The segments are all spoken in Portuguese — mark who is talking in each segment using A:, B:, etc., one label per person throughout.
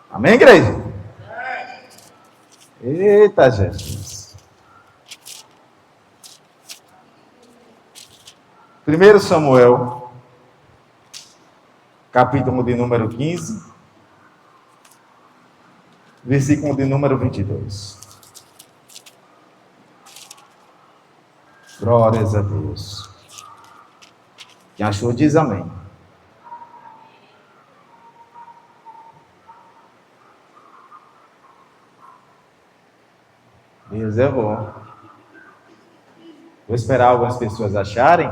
A: Amém, igreja? Eita, Jesus. 1 Samuel, capítulo de número 15, versículo de número 22. Glórias a Deus. Quem achou diz amém. Deus é bom. Vou esperar algumas pessoas acharem,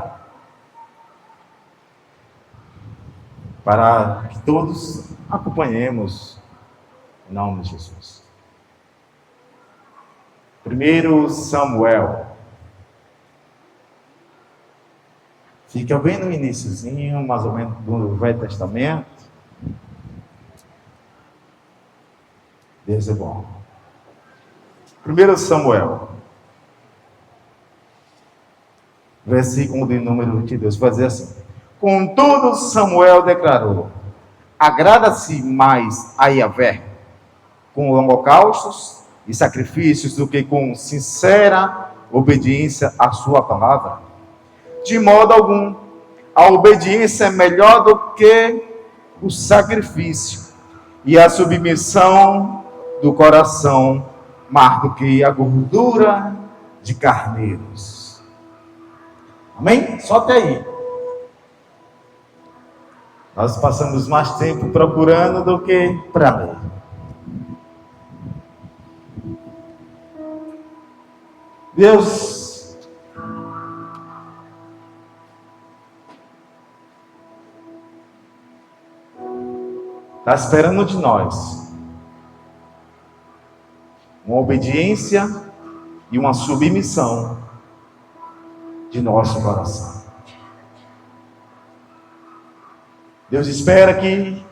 A: para que todos acompanhemos em nome de Jesus. 1 Samuel. Fica bem no iniciozinho, mais ou menos, do Velho Testamento. Deus é bom. 1 Samuel, versículo de número 22, vai dizer assim: Contudo, Samuel declarou: agrada-se mais a Yahvé com holocaustos e sacrifícios do que com sincera obediência à sua palavra. De modo algum, a obediência é melhor do que o sacrifício, e a submissão do coração mais do que a gordura de carneiros. Amém? Só até aí. Nós passamos mais tempo procurando do que para ler. Deus está esperando de nós uma obediência e uma submissão de nosso coração. Deus espera que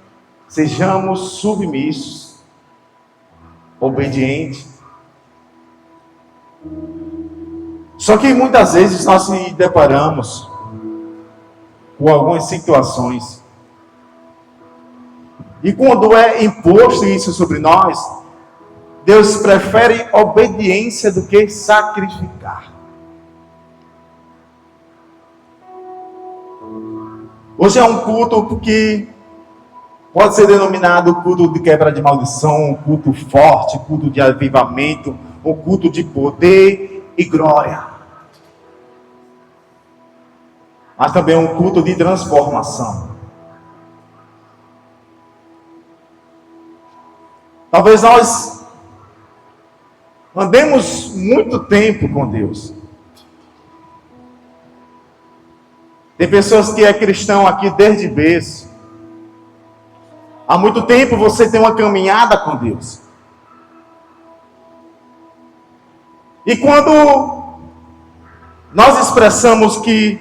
A: sejamos submissos, obedientes. Só que muitas vezes nós se deparamos com algumas situações, e quando é imposto isso sobre nós, Deus prefere obediência do que sacrificar. Hoje é um culto que pode ser denominado culto de quebra de maldição, um culto forte, culto de avivamento, um culto de poder e glória. Mas também um culto de transformação. Talvez nós andemos muito tempo com Deus. Tem pessoas que é cristão aqui desde berço. Há muito tempo você tem uma caminhada com Deus. E quando nós expressamos que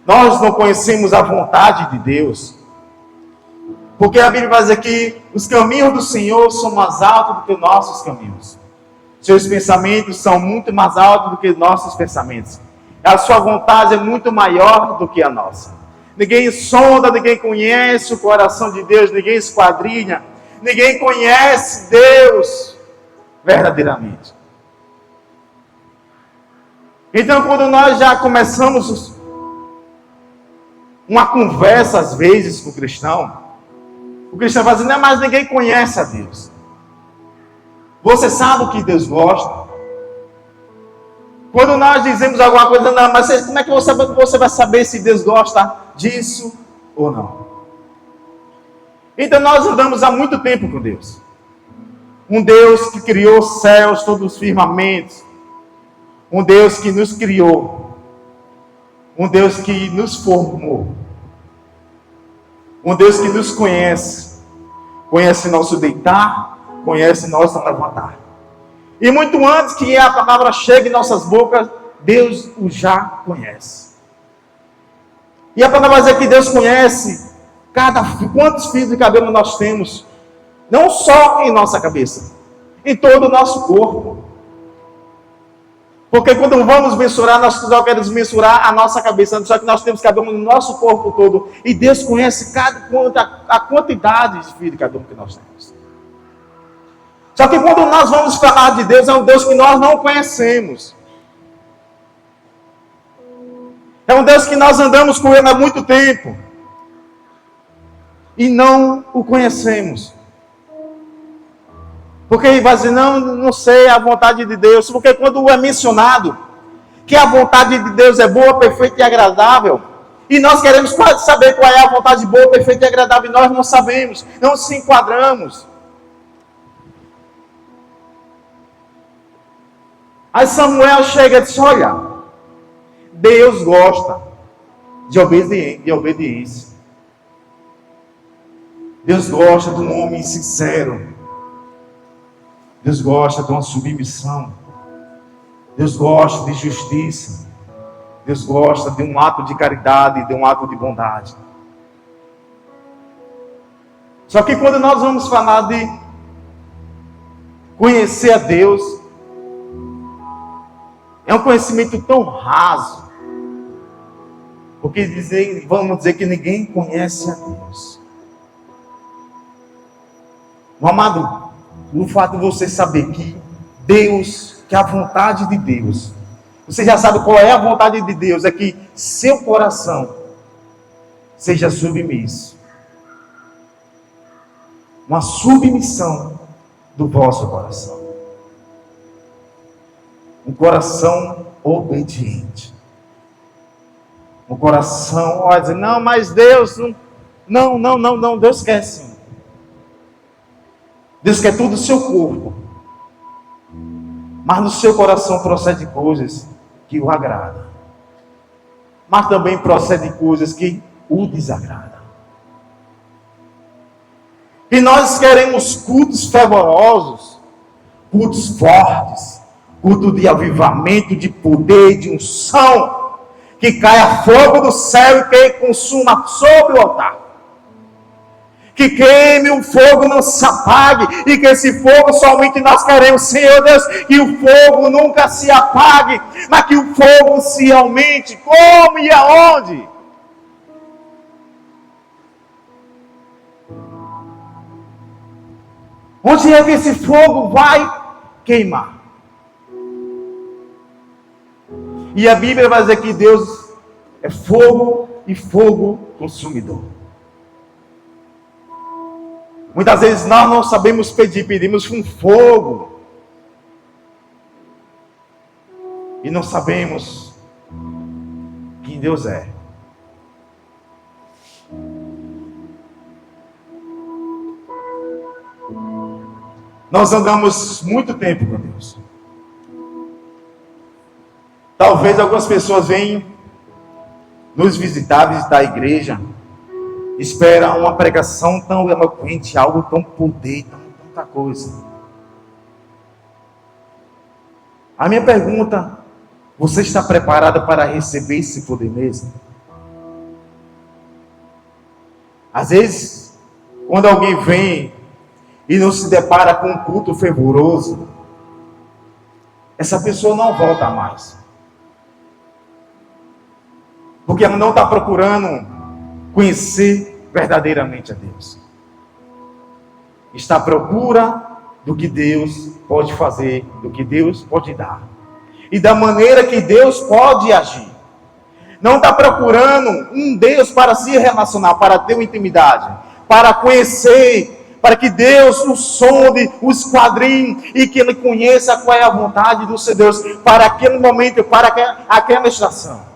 A: nós não conhecemos a vontade de Deus, porque a Bíblia vai dizer que os caminhos do Senhor são mais altos do que os nossos caminhos. Seus pensamentos são muito mais altos do que os nossos pensamentos. A sua vontade é muito maior do que a nossa. Ninguém sonda, ninguém conhece o coração de Deus, ninguém esquadrinha, ninguém conhece Deus verdadeiramente. Então, quando nós já começamos uma conversa, às vezes, com o cristão vai dizer: não, mas ninguém conhece a Deus. Você sabe o que Deus gosta? Quando nós dizemos alguma coisa, não, mas como é que você vai saber se Deus gosta disso ou não? Então nós andamos há muito tempo com Deus. Um Deus que criou os céus, todos os firmamentos. Um Deus que nos criou. Um Deus que nos formou. Um Deus que nos conhece. Conhece nosso deitar, conhece nosso levantar. E muito antes que a palavra chegue em nossas bocas, Deus o já conhece. E a palavra vai dizer que Deus conhece quantos fios de cabelo nós temos, não só em nossa cabeça, em todo o nosso corpo. Porque quando vamos mensurar, nós só queremos mensurar a nossa cabeça, só que nós temos cabelo no nosso corpo todo. E Deus conhece a quantidade de fios de cabelo que nós temos. Só que quando nós vamos falar de Deus, é um Deus que nós não conhecemos. É um Deus que nós andamos com Ele há muito tempo. E não o conhecemos. Porque ele vai dizer, não sei a vontade de Deus. Porque quando é mencionado que a vontade de Deus é boa, perfeita e agradável, e nós queremos saber qual é a vontade boa, perfeita e agradável, e nós não sabemos, não se enquadramos. Aí Samuel chega e diz, olha, Deus gosta de obediência. Deus gosta de um homem sincero. Deus gosta de uma submissão. Deus gosta de justiça. Deus gosta de um ato de caridade, de um ato de bondade. Só que quando nós vamos falar de conhecer a Deus, é um conhecimento tão raso. Porque vamos dizer que ninguém conhece a Deus. Meu amado, o fato de você saber que Deus, que a vontade de Deus, você já sabe qual é a vontade de Deus, é que seu coração seja submisso. Uma submissão do vosso coração. Um coração obediente. Um coração, olha, dizer, não, mas Deus, não, Deus quer sim. Deus quer tudo do seu corpo. Mas no seu coração procede coisas que o agradam. Mas também procede coisas que o desagradam. E nós queremos cultos fervorosos, cultos fortes, culto de avivamento, de poder, de unção, que caia fogo do céu e que consuma sobre o altar. Que queime o fogo, não se apague, e que esse fogo somente nós queremos, Senhor Deus, que o fogo nunca se apague, mas que o fogo se aumente. Como e aonde? Onde é que esse fogo vai queimar? E a Bíblia vai dizer que Deus é fogo e fogo consumidor. Muitas vezes nós não sabemos pedir, pedimos um fogo. E não sabemos quem Deus é. Nós andamos muito tempo com Deus. Talvez algumas pessoas venham nos visitar a igreja, espera uma pregação tão eloquente, algo tão poder, tanta coisa. A minha pergunta, você está preparada para receber esse poder mesmo? Às vezes, quando alguém vem e não se depara com um culto fervoroso, essa pessoa não volta mais. Porque ela não está procurando conhecer verdadeiramente a Deus. Está à procura do que Deus pode fazer, do que Deus pode dar. E da maneira que Deus pode agir. Não está procurando um Deus para se relacionar, para ter uma intimidade, para conhecer, para que Deus o sonde, o esquadrinhe e que ele conheça qual é a vontade do seu Deus para aquele momento, para aquela estação.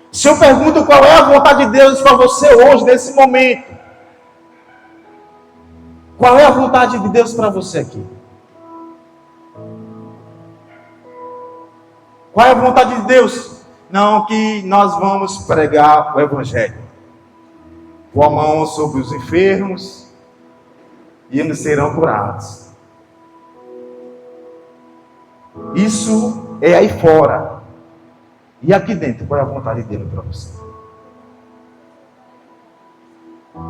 A: Se eu pergunto qual é a vontade de Deus para você hoje, nesse momento, qual é a vontade de Deus para você aqui? Qual é a vontade de Deus? Não, que nós vamos pregar o Evangelho. Pôr a mão sobre os enfermos e eles serão curados. Isso é aí fora. E aqui dentro, qual é a vontade dele para você?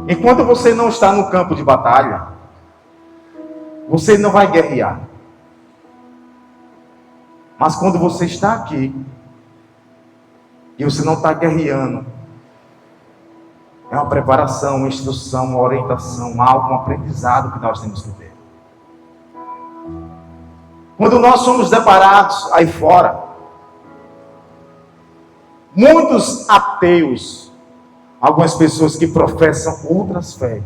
A: Enquanto você não está no campo de batalha, você não vai guerrear. Mas quando você está aqui, e você não está guerreando, É uma preparação, uma instrução, uma orientação, algo, um aprendizado que nós temos que ter. Quando nós somos deparados aí fora, muitos ateus, algumas pessoas que professam outras fés,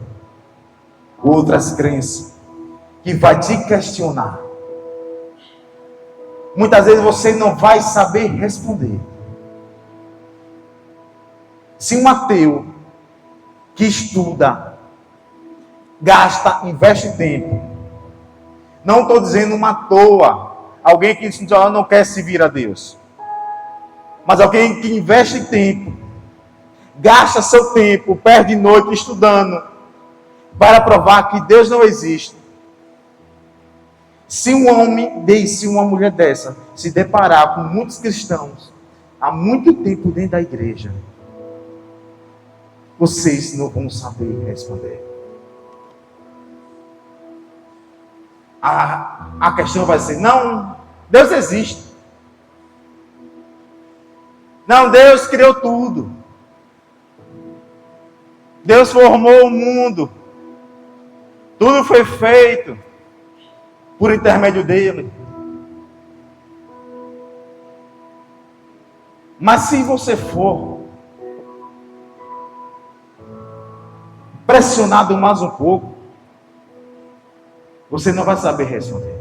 A: outras crenças, que vai te questionar. Muitas vezes você não vai saber responder. Se um ateu que estuda, gasta, investe tempo, não estou dizendo uma toa, alguém que não quer servir a Deus, mas alguém que investe tempo, gasta seu tempo, perde noite estudando, para provar que Deus não existe. Se um homem se uma mulher dessa se deparar com muitos cristãos há muito tempo dentro da igreja, vocês não vão saber responder. A questão vai ser: não, Deus existe. Não, Deus criou tudo. Deus formou o mundo. Tudo foi feito por intermédio dele. Mas se você for pressionado mais um pouco, você não vai saber responder.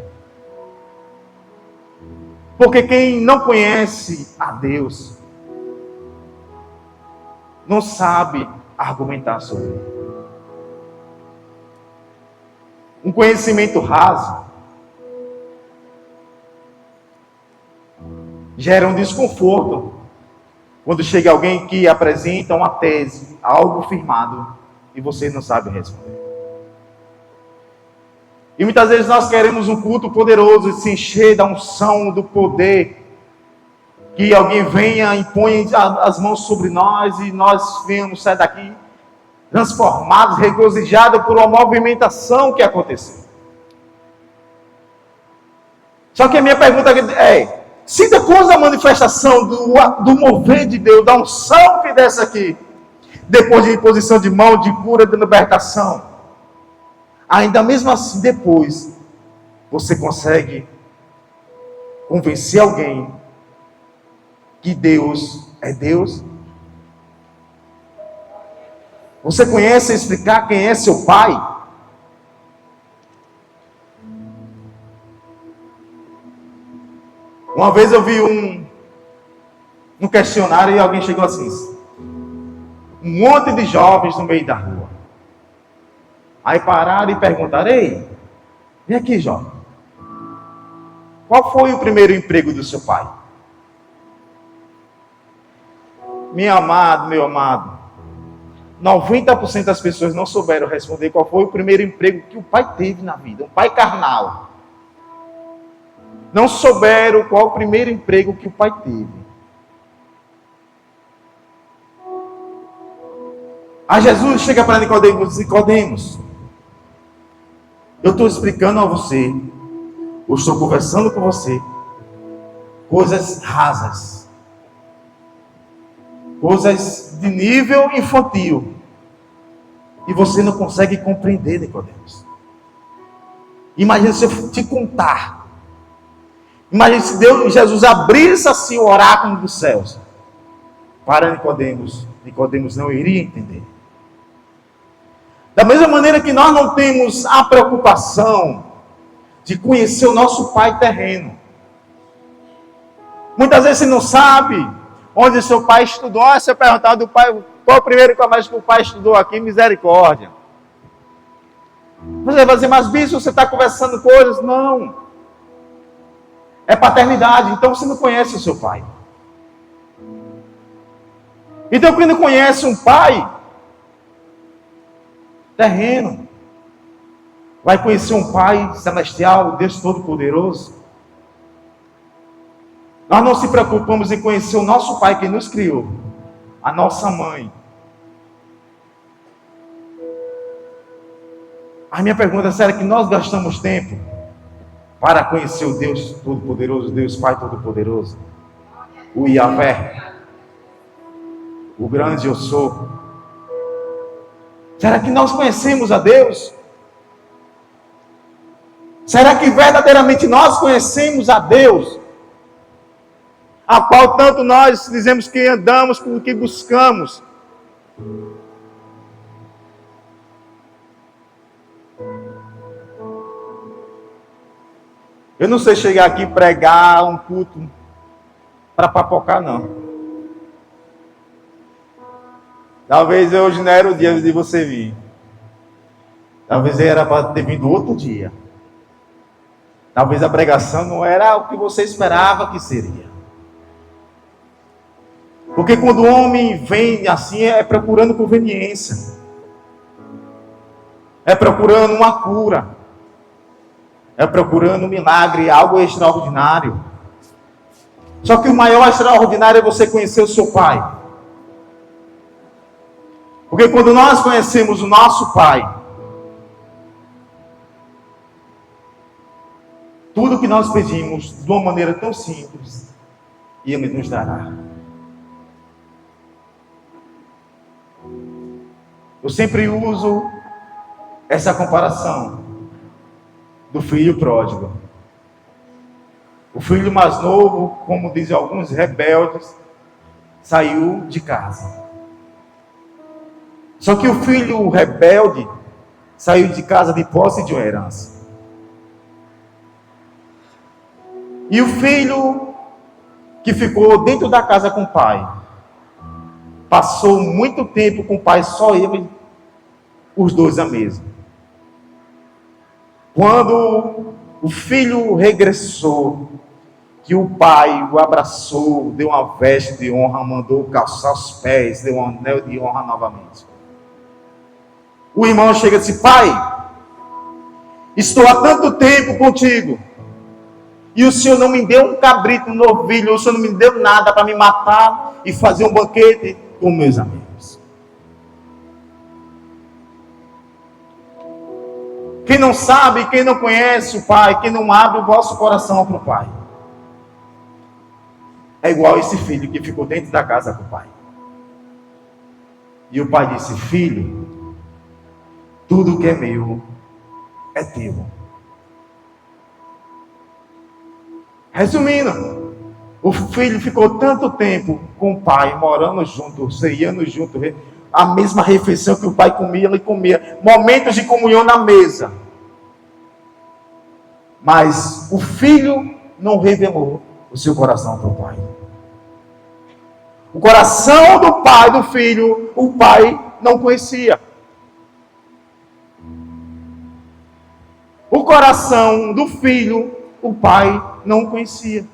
A: Porque quem não conhece a Deus não sabe argumentar sobre ele. Um conhecimento raso gera um desconforto quando chega alguém que apresenta uma tese, algo firmado, e você não sabe responder. E muitas vezes nós queremos um culto poderoso e se encher da unção, do poder, que alguém venha e ponha as mãos sobre nós e nós venhamos sair daqui transformados, regozijados por uma movimentação que aconteceu. Só que a minha pergunta é: se depois da manifestação do mover de Deus, da unção que desce aqui, depois de imposição de mão, de cura, de libertação, ainda mesmo assim depois, você consegue convencer alguém que Deus é Deus? Você conhece explicar quem é seu pai? Uma vez eu vi um questionário e alguém chegou assim: um monte de jovens no meio da rua. Aí pararam e perguntaram: ei, vem aqui, jovem, qual foi o primeiro emprego do seu pai? Meu amado, 90% das pessoas não souberam responder qual foi o primeiro emprego que o pai teve na vida, um pai carnal. Não souberam qual o primeiro emprego que o pai teve. Aí Jesus chega para Nicodemos: Nicodemos, eu estou explicando a você, eu estou conversando com você, coisas rasas, coisas de nível infantil, e você não consegue compreender, Nicodemos. Imagina se eu te contar. Imagina se Jesus abrisse assim o oráculo dos céus para Nicodemos. Nicodemos não iria entender. Da mesma maneira que nós não temos a preocupação de conhecer o nosso pai terreno. Muitas vezes você não sabe onde seu pai estudou. Você perguntar do pai, qual o primeiro colégio que o pai estudou aqui? Misericórdia. Você vai dizer: mas bispo, você está conversando coisas? Não. É paternidade, então você não conhece o seu pai. Então quem não conhece um pai terreno, vai conhecer um pai celestial, Deus Todo-Poderoso? Nós não se preocupamos em conhecer o nosso pai que nos criou, a nossa mãe. A minha pergunta é: será que nós gastamos tempo para conhecer o Deus Todo-Poderoso, Deus Pai Todo-Poderoso, o Yahvé, o grande eu sou? Será que nós conhecemos a Deus? Será que verdadeiramente nós conhecemos a Deus? A qual tanto nós dizemos que andamos, que buscamos. Eu não sei chegar aqui e pregar um culto para papocar, não. Talvez hoje não era o dia de você vir. Talvez era para ter vindo outro dia. Talvez a pregação não era o que você esperava que seria. Porque quando o homem vem assim, é procurando conveniência. É procurando uma cura. É procurando um milagre, algo extraordinário. Só que o maior extraordinário é você conhecer o seu Pai. Porque quando nós conhecemos o nosso Pai, tudo que nós pedimos de uma maneira tão simples, Ele nos dará. Eu sempre uso essa comparação do filho pródigo. O filho mais novo, como dizem alguns rebeldes, saiu de casa. Só que o filho rebelde saiu de casa de posse de uma herança. E o filho que ficou dentro da casa com o pai, passou muito tempo com o pai, só ele, os dois à mesa. Quando o filho regressou, que o pai o abraçou, deu uma veste de honra, mandou calçar os pés, deu um anel de honra novamente. O irmão chega e diz: pai, estou há tanto tempo contigo, e o senhor não me deu um cabrito, um novilho, o senhor não me deu nada para me matar e fazer um banquete com meus amigos. Quem não sabe, quem não conhece o Pai, quem não abre o vosso coração para o Pai, é igual esse filho que ficou dentro da casa com o pai. E o pai disse: filho, tudo que é meu é teu. Resumindo, o filho ficou tanto tempo com o pai, morando junto, ceiando junto, a mesma refeição que o pai comia, ele comia, momentos de comunhão na mesa. Mas o filho não revelou o seu coração para o pai. O coração do pai, do filho, o pai não conhecia. O coração do filho, o pai não conhecia.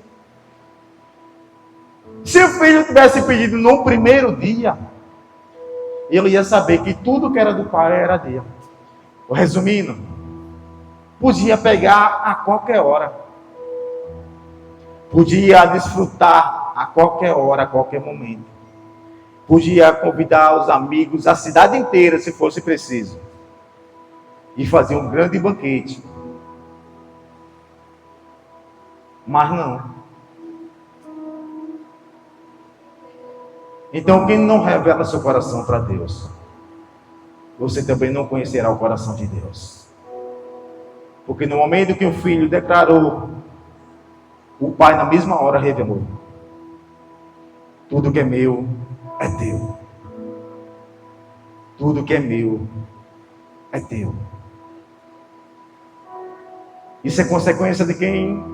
A: Se o filho tivesse pedido no primeiro dia, ele ia saber que tudo que era do pai era dele. Resumindo, podia pegar a qualquer hora. Podia desfrutar a qualquer hora, a qualquer momento. Podia convidar os amigos, a cidade inteira, se fosse preciso, e fazer um grande banquete. Mas não. Então, quem não revela seu coração para Deus, você também não conhecerá o coração de Deus. Porque no momento que o filho declarou, o pai na mesma hora revelou: tudo que é meu é teu. Tudo que é meu é teu. Isso é consequência de quem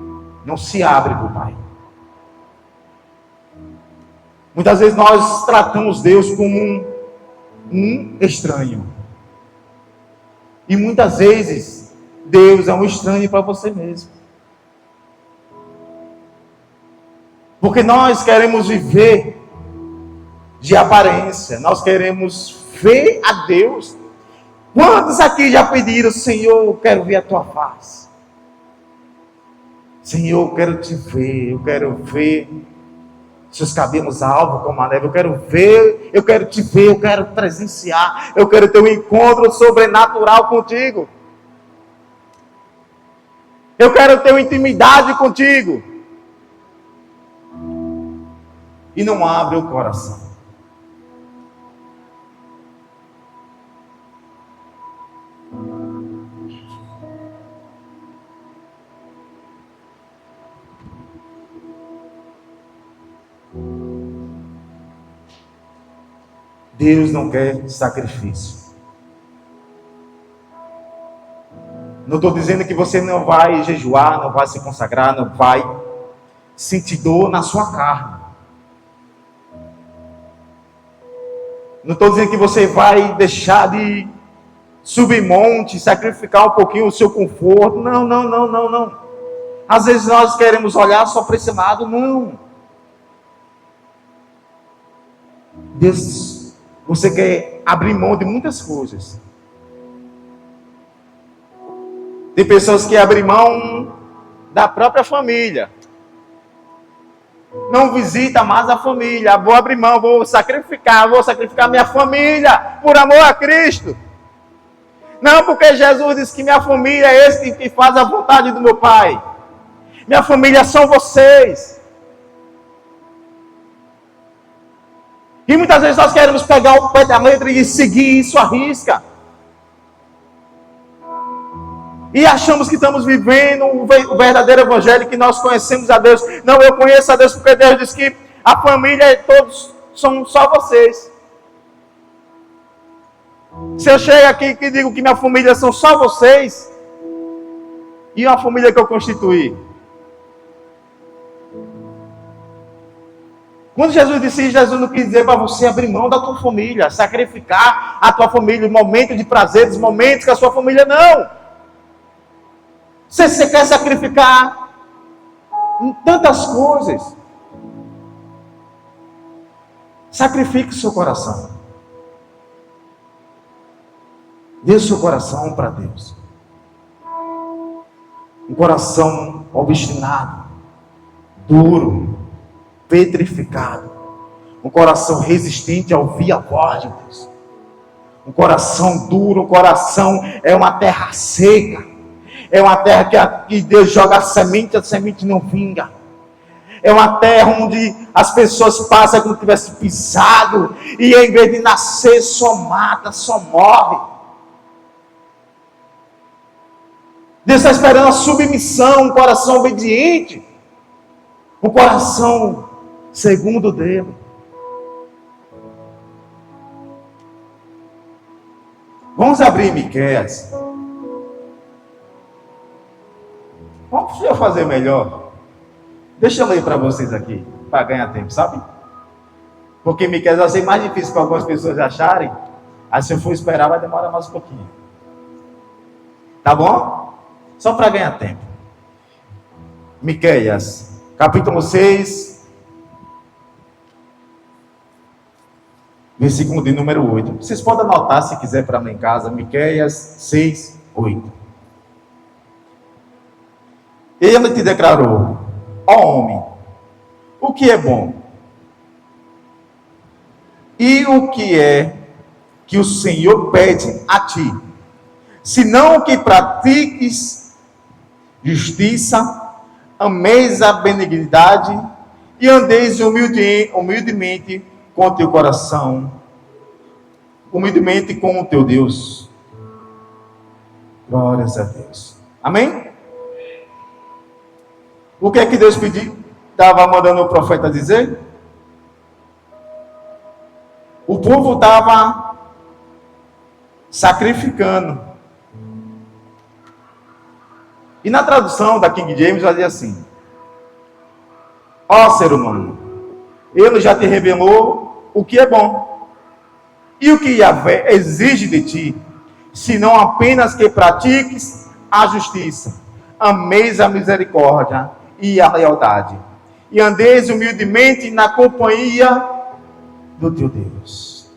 A: não se abre para o pai. Muitas vezes nós tratamos Deus como um estranho. E muitas vezes Deus é um estranho para você mesmo. Porque nós queremos viver de aparência. Nós queremos ver a Deus. Quantos aqui já pediram: Senhor, eu quero ver a tua face. Senhor, eu quero te ver. Eu quero ver seus cabelos alvos como a neve. Eu quero ver, eu quero te ver, eu quero presenciar. Eu quero ter um encontro sobrenatural contigo. Eu quero ter uma intimidade contigo. E não abre o coração. Deus não quer sacrifício. Não estou dizendo que você não vai jejuar, não vai se consagrar, não vai sentir dor na sua carne. Não estou dizendo que você vai deixar de subir monte, sacrificar um pouquinho o seu conforto. Não, não, não, não, não. Às vezes nós queremos olhar só para esse lado. Não. Deus, você quer abrir mão de muitas coisas. Tem pessoas que abrem mão da própria família. Não visita mais a família. Vou abrir mão, vou sacrificar minha família por amor a Cristo. Não, porque Jesus disse que minha família é esse que faz a vontade do meu Pai. Minha família são vocês. E muitas vezes nós queremos pegar o pé da letra e seguir isso à risca. E achamos que estamos vivendo o verdadeiro evangelho, que nós conhecemos a Deus. Não, eu conheço a Deus porque Deus diz que a família todos são só vocês. Se eu chego aqui e digo que minha família são só vocês, e a família que eu constituí? Quando Jesus disse isso, Jesus não quis dizer para você abrir mão da tua família, sacrificar a tua família, momentos de prazeres, momentos com a sua família, não. Se você quer sacrificar em tantas coisas, sacrifique o seu coração. Dê o seu coração para Deus. Um coração obstinado, duro, petrificado. Um coração resistente a ouvir a voz de Deus. Um coração duro, um coração é uma terra seca. É uma terra que Deus joga a semente não vinga. É uma terra onde as pessoas passam como se tivesse pisado, e em vez de nascer, só mata, só morre. Deus está esperando a submissão, um coração obediente, um coração segundo dele. Vamos abrir Miqueias. Vamos fazer melhor. Deixa eu ler para vocês aqui, para ganhar tempo, sabe? Porque Miqueias vai ser mais difícil para algumas pessoas acharem. Aí se eu for esperar, vai demorar mais um pouquinho. Tá bom? Só para ganhar tempo. Miqueias, capítulo 6, versículo de número 8. Vocês podem anotar se quiser para mim em casa. Miqueias 6, 8. Ele te declarou: ó homem, o que é bom? E o que é que o Senhor pede a ti? Senão que pratiques justiça, ameis a benignidade e andeis humildemente com o teu coração, humildemente com o teu Deus. Glórias a Deus. Amém? O que é que Deus pediu? Estava mandando o profeta dizer? O povo estava sacrificando. E na tradução da King James vai dizer assim: ó ser humano, ele já te revelou o que é bom. E o que Yahvé exige de ti, senão apenas que pratiques a justiça, ameis a misericórdia e a lealdade, e andeis humildemente na companhia do teu Deus.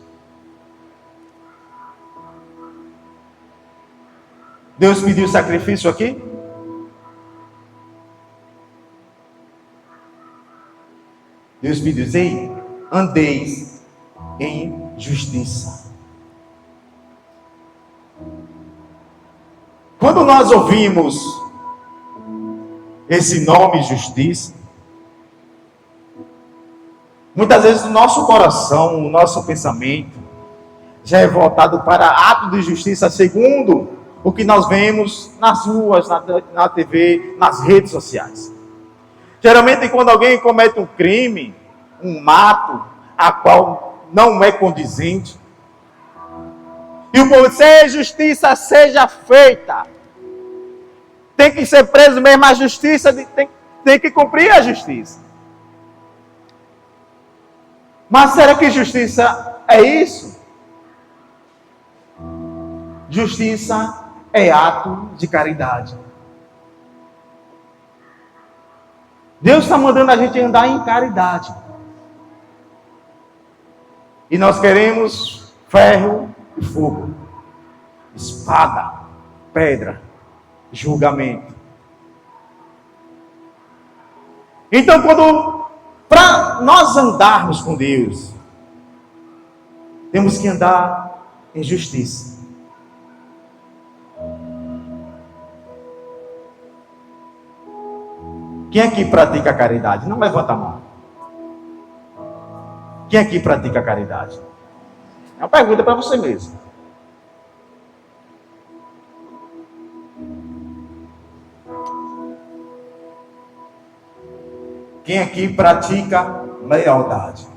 A: Deus pediu sacrifício aqui? Deus pediu: ei, andeis em justiça. Quando nós ouvimos esse nome justiça, muitas vezes o nosso coração, o nosso pensamento já é voltado para ato de justiça segundo o que nós vemos nas ruas, na TV, nas redes sociais. Geralmente quando alguém comete um crime, um mato, a qual não é condizente. E o povo, se justiça seja feita. Tem que ser preso mesmo, a justiça tem que cumprir a justiça. Mas será que justiça é isso? Justiça é ato de caridade. Deus está mandando a gente andar em caridade. E nós queremos ferro e fogo, espada, pedra, julgamento. Então, para nós andarmos com Deus, temos que andar em justiça. Quem aqui pratica a caridade? Não levanta a mão. Quem aqui pratica a caridade? É uma pergunta para você mesmo. Quem aqui pratica lealdade?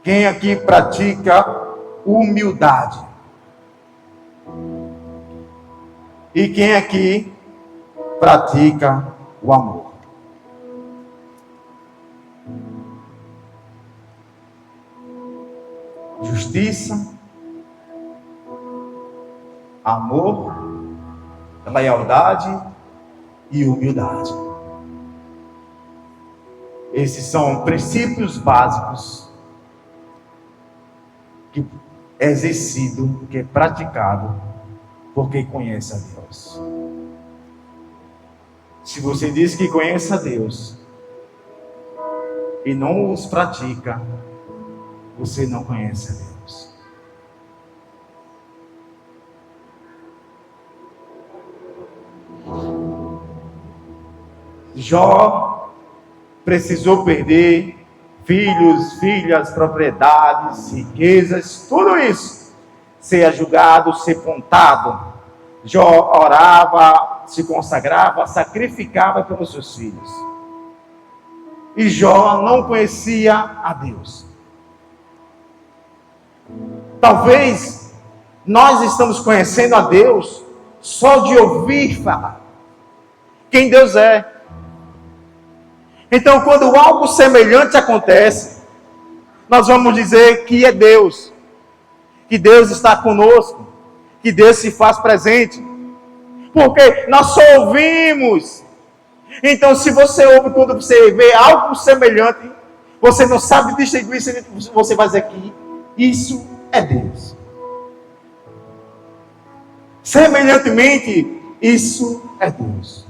A: Quem aqui pratica humildade? E quem aqui pratica o amor? Justiça, amor, lealdade e humildade. Esses são princípios básicos que é exercido, que é praticado por quem conhece a Deus. Se você diz que conhece a Deus e não os pratica, você não conhece a Deus. Jó precisou perder filhos, filhas, propriedades, riquezas, tudo isso. Ser julgado, ser pontado. Jó orava, se consagrava, sacrificava pelos seus filhos. E Jó não conhecia a Deus. Talvez nós estamos conhecendo a Deus só de ouvir falar quem Deus é. Então, quando algo semelhante acontece, nós vamos dizer que é Deus, que Deus está conosco, que Deus se faz presente, porque nós só ouvimos. Então, se você ouve, quando você vê algo semelhante, você não sabe distinguir, você vai dizer que isso é Deus. Semelhantemente, isso é Deus.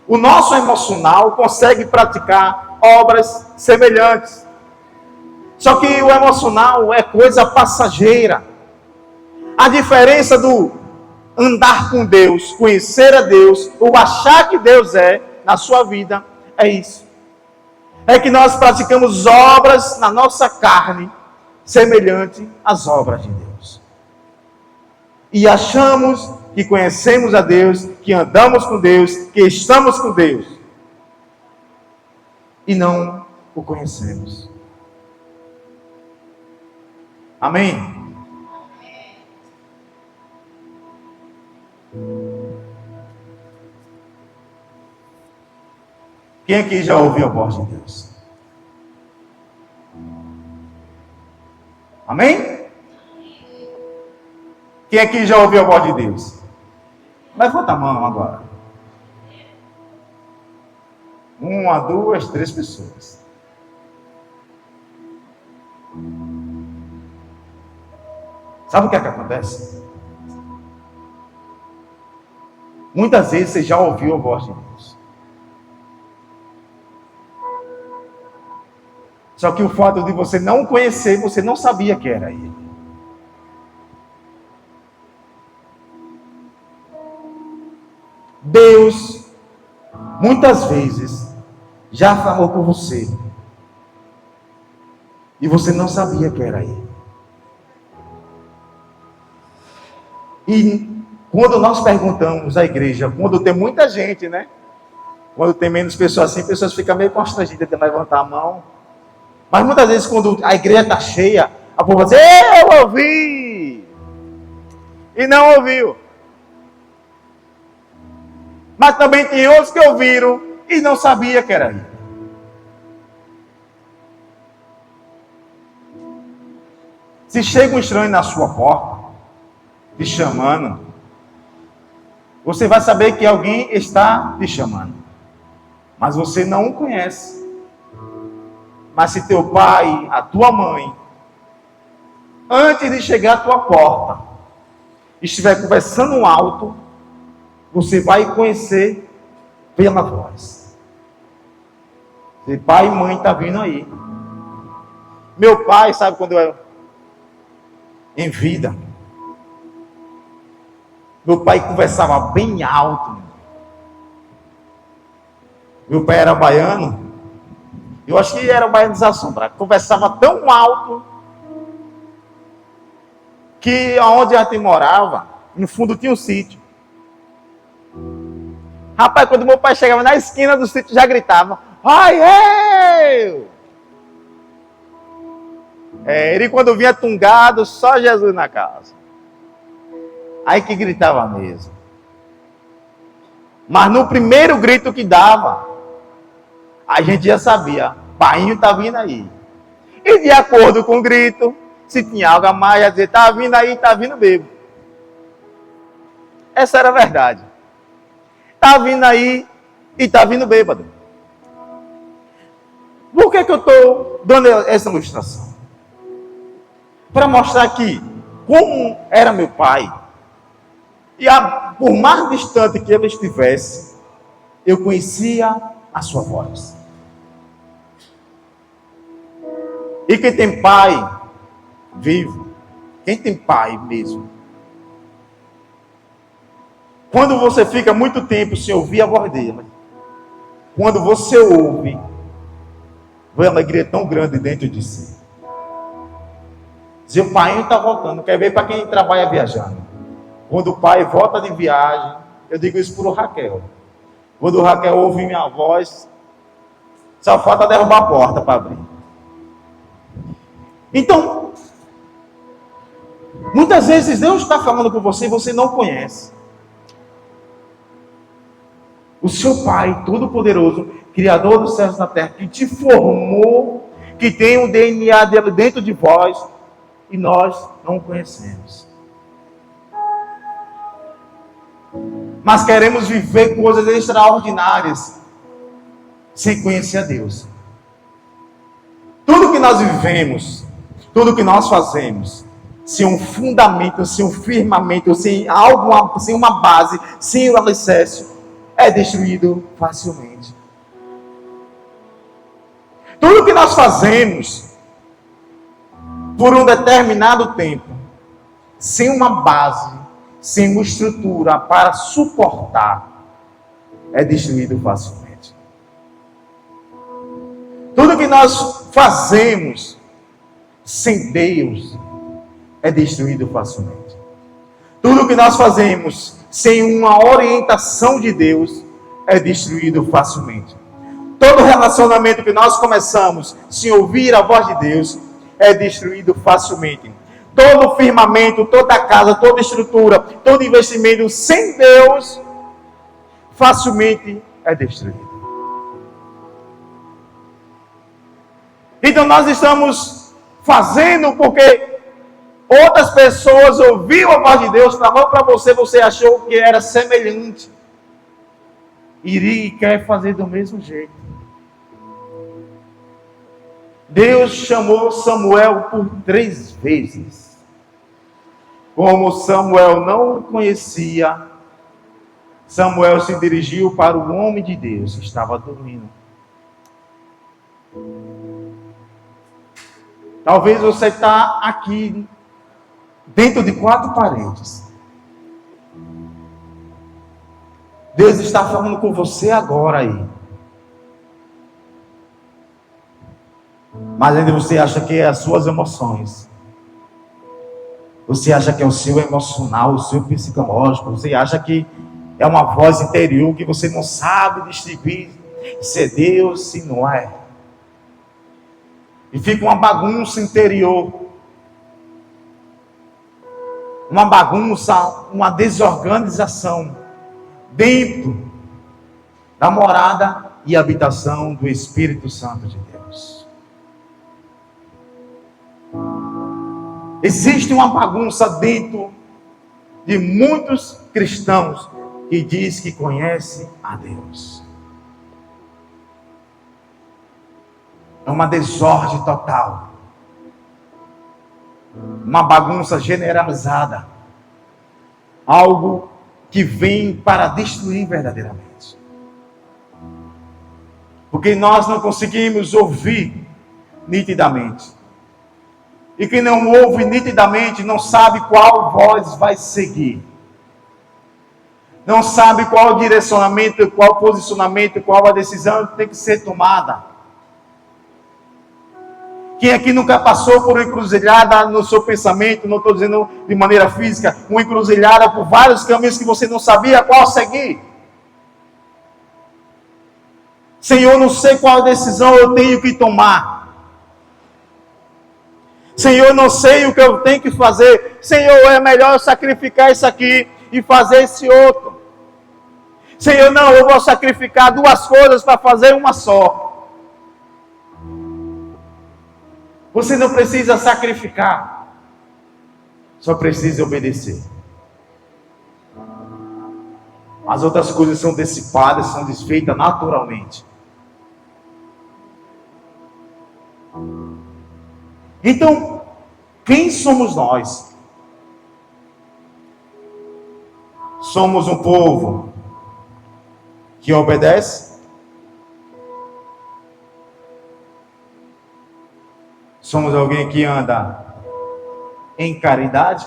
A: O nosso emocional consegue praticar obras semelhantes. Só que o emocional é coisa passageira. A diferença do andar com Deus, conhecer a Deus, ou achar que Deus é na sua vida, é isso. É que nós praticamos obras na nossa carne, semelhante às obras de Deus. E achamos que conhecemos a Deus, que andamos com Deus, que estamos com Deus. E não o conhecemos. Amém? Quem aqui já ouviu a voz de Deus? Amém? Quem aqui já ouviu a voz de Deus? Levanta a mão agora. 1, 2, 3 pessoas. Sabe o que é que acontece? Muitas vezes você já ouviu a voz de Deus. Só que o fato de você não conhecer, você não sabia que era Ele. Deus, muitas vezes, já falou com você. E você não sabia que era Ele. E quando nós perguntamos à igreja, quando tem muita gente, né? Quando tem menos pessoas assim, pessoas ficam meio constrangidas de levantar a mão. Mas muitas vezes, quando a igreja está cheia, a povo diz: eu ouvi! E não ouviu. Mas também tem outros que ouviram e não sabia que era ele. Se chega um estranho na sua porta, te chamando, você vai saber que alguém está te chamando. Mas você não o conhece. Mas se teu pai, a tua mãe, antes de chegar à tua porta, estiver conversando alto, você vai conhecer pela voz. Se pai e mãe está vindo aí. Meu pai, sabe quando eu em vida, meu pai conversava bem alto. Meu pai era baiano. Eu acho que era baianização, conversava tão alto que onde a gente morava, no fundo tinha um sítio. Rapaz, quando meu pai chegava na esquina do sítio, já gritava: ai, eu! Ele quando vinha tungado, só Jesus na casa. Aí que gritava mesmo. Mas no primeiro grito que dava, a gente já sabia: painho tá vindo aí. E de acordo com o grito, se tinha algo a mais, ia dizer: tá vindo aí, tá vindo bebo. Essa era a verdade. Tá vindo aí e tá vindo bêbado. Por que eu estou dando essa ilustração? Para mostrar que, como era meu pai, e por mais distante que ele estivesse, eu conhecia a sua voz. E quem tem pai vivo, quem tem pai mesmo, quando você fica muito tempo sem ouvir a voz dele, quando você ouve, vem uma alegria tão grande dentro de si. Dizer: o pai está voltando. Quer ver para quem trabalha viajando? Quando o pai volta de viagem, eu digo isso para o Raquel. Quando o Raquel ouve minha voz, só falta derrubar a porta para abrir. Então, muitas vezes Deus está falando com você e você não conhece. O seu Pai Todo-Poderoso, Criador dos céus e da terra, que te formou, que tem o DNA dele dentro de vós, e nós não o conhecemos. Mas queremos viver coisas extraordinárias sem conhecer a Deus. Tudo que nós vivemos, tudo que nós fazemos, sem um fundamento, sem um firmamento, sem algo, sem uma base, sem o alicerce, é destruído facilmente. Tudo que nós fazemos por um determinado tempo, sem uma base, sem uma estrutura para suportar, é destruído facilmente. Tudo que nós fazemos sem Deus é destruído facilmente. Tudo que nós fazemos sem uma orientação de Deus é destruído facilmente. Todo relacionamento que nós começamos sem ouvir a voz de Deus é destruído facilmente. Todo firmamento, toda casa, toda estrutura, todo investimento sem Deus facilmente é destruído. Então nós estamos fazendo porque outras pessoas ouviram a voz de Deus, falou para você, você achou que era semelhante. Iria e quer fazer do mesmo jeito. Deus chamou Samuel por 3 vezes. Como Samuel não o conhecia, Samuel se dirigiu para o homem de Deus que estava dormindo. Talvez você está aqui, dentro de 4 paredes. Deus está falando com você agora aí. Mas ainda você acha que é as suas emoções. Você acha que é o seu emocional, o seu psicológico. Você acha que É uma voz interior que você não sabe distinguir se é Deus, se não é. E fica uma bagunça interior. Uma bagunça, uma desorganização dentro da morada e habitação do Espírito Santo de Deus. Existe uma bagunça dentro de muitos cristãos que diz que conhece a Deus. É uma desordem total. Uma bagunça generalizada. Algo que vem para destruir verdadeiramente. Porque nós não conseguimos ouvir nitidamente. E quem não ouve nitidamente não sabe qual voz vai seguir. Não sabe qual o direcionamento, qual o posicionamento, qual a decisão que tem que ser tomada. Quem aqui nunca passou por uma encruzilhada no seu pensamento, não estou dizendo de maneira física, uma encruzilhada por vários caminhos que você não sabia qual seguir? Senhor, não sei qual decisão eu tenho que tomar. Senhor, não sei o que eu tenho que fazer. Senhor, é melhor eu sacrificar isso aqui e fazer esse outro. Senhor, não, eu vou sacrificar duas coisas para fazer uma só. Você não precisa sacrificar, só precisa obedecer. As outras coisas são dissipadas, são desfeitas naturalmente. Então, quem somos nós? Somos um povo que obedece? Somos alguém que anda em caridade?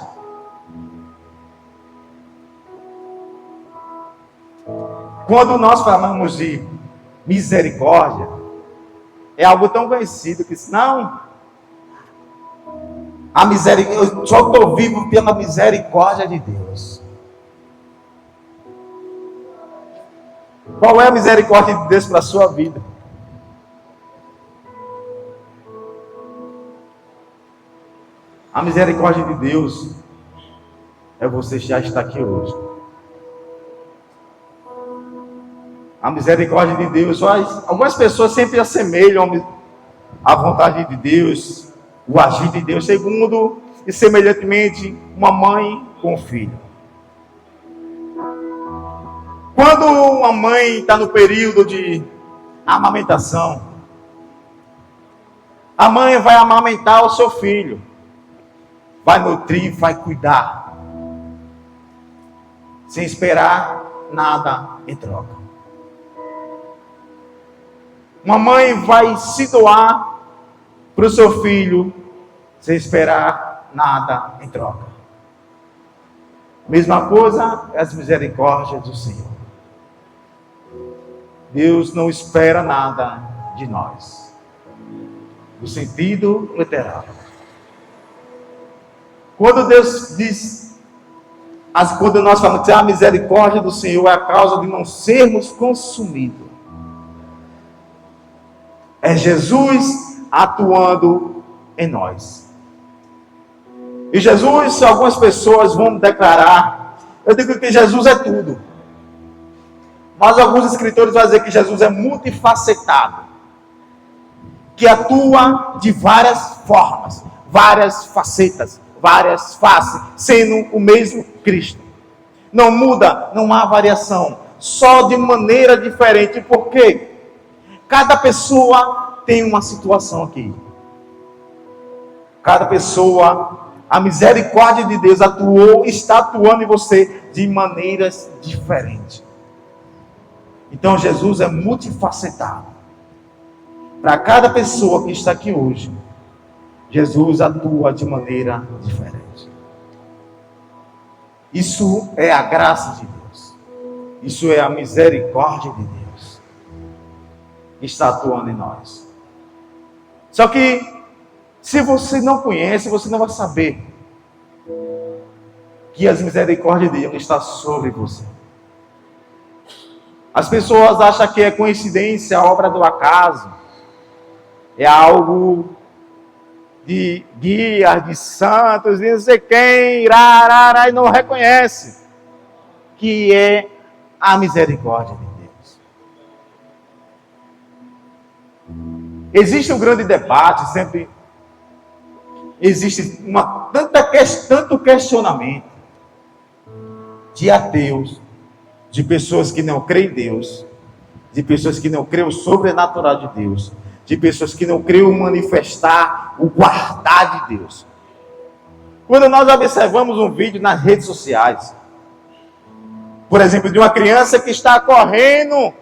A: Quando nós falamos de misericórdia, é algo tão conhecido que não, a misericórdia, eu só estou vivo pela misericórdia de Deus. Qual é a misericórdia de Deus para a sua vida? A misericórdia de Deus é você já estar aqui hoje. A misericórdia de Deus, algumas pessoas sempre assemelham a vontade de Deus, o agir de Deus, segundo e semelhantemente uma mãe com o filho. Quando uma mãe está no período de amamentação, a mãe vai amamentar o seu filho. Vai nutrir, vai cuidar. Sem esperar nada em troca. Uma mãe vai se doar para o seu filho, sem esperar nada em troca. Mesma coisa é as misericórdias do Senhor. Deus não espera nada de nós. No sentido literal. Quando Deus diz, quando nós falamos que a misericórdia do Senhor é a causa de não sermos consumidos, é Jesus atuando em nós. E Jesus, algumas pessoas vão declarar, eu digo que Jesus é tudo. Mas alguns escritores vão dizer que Jesus é multifacetado, que atua de várias formas, várias facetas, várias faces, sendo o mesmo Cristo. Não muda, não há variação, só de maneira diferente. Por quê? Cada pessoa tem uma situação aqui. Cada pessoa, a misericórdia de Deus atuou, está atuando em você de maneiras diferentes. Então Jesus é multifacetado. Para cada pessoa que está aqui hoje, Jesus atua de maneira diferente. Isso é a graça de Deus. Isso é a misericórdia de Deus que está atuando em nós. Só que, se você não conhece, você não vai saber que as misericórdias de Deus estão sobre você. As pessoas acham que é coincidência, obra do acaso. É algo de guias, de santos, de não sei quem, e não reconhece que é a misericórdia de Deus. Existe um grande debate, sempre existe tanto questionamento de ateus, de pessoas que não creem em Deus, de pessoas que não creem o sobrenatural de Deus, de pessoas que não creem manifestar o guardar de Deus. Quando nós observamos um vídeo nas redes sociais, por exemplo, de uma criança que está correndo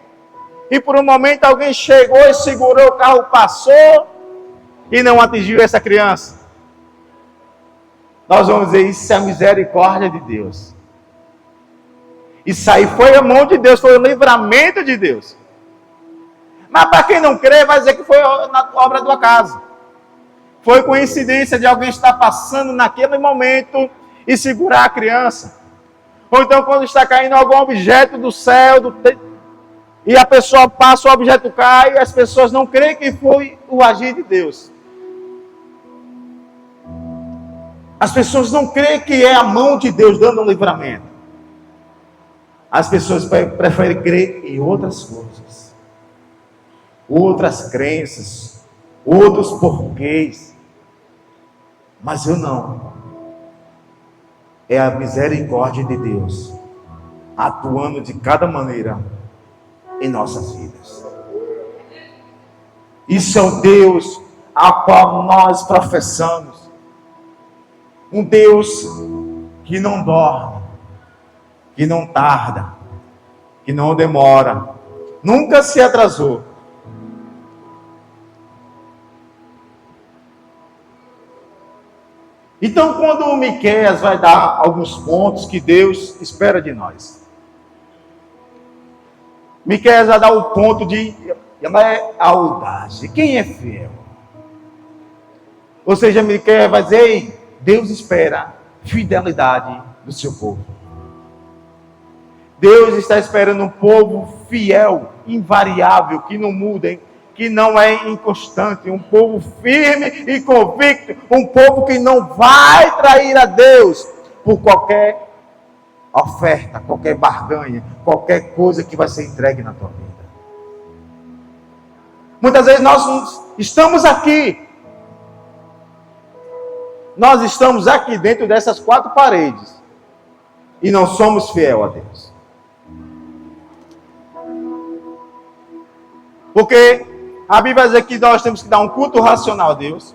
A: e por um momento alguém chegou e segurou, o carro passou e não atingiu essa criança, nós vamos dizer, isso é a misericórdia de Deus. Isso aí foi a mão de Deus, foi o livramento de Deus. Mas para quem não crê, vai dizer que foi na obra do acaso. Foi coincidência de alguém estar passando naquele momento e segurar a criança. Ou então quando está caindo algum objeto do céu, e a pessoa passa, o objeto cai, e as pessoas não creem que foi o agir de Deus. As pessoas não creem que é a mão de Deus dando um livramento. As pessoas preferem crer em outras coisas, outras crenças, outros porquês. Mas eu não. É a misericórdia de Deus atuando de cada maneira em nossas vidas. Isso é o Deus ao qual nós professamos. Um Deus que não dorme, que não tarda, que não demora, nunca se atrasou. Então, quando o Miqueias vai dar alguns pontos que Deus espera de nós, Miqueias vai dar o ponto de a audaz. Quem é fiel? Ou seja, Miqueias vai dizer, ei, Deus espera fidelidade do seu povo. Deus está esperando um povo fiel, invariável, que não muda, que não é inconstante, um povo firme e convicto, um povo que não vai trair a Deus por qualquer oferta, qualquer barganha, qualquer coisa que vai ser entregue na tua vida. Muitas vezes nós estamos aqui dentro dessas quatro paredes e não somos fiel a Deus. Porque a Bíblia diz que nós temos que dar um culto racional a Deus,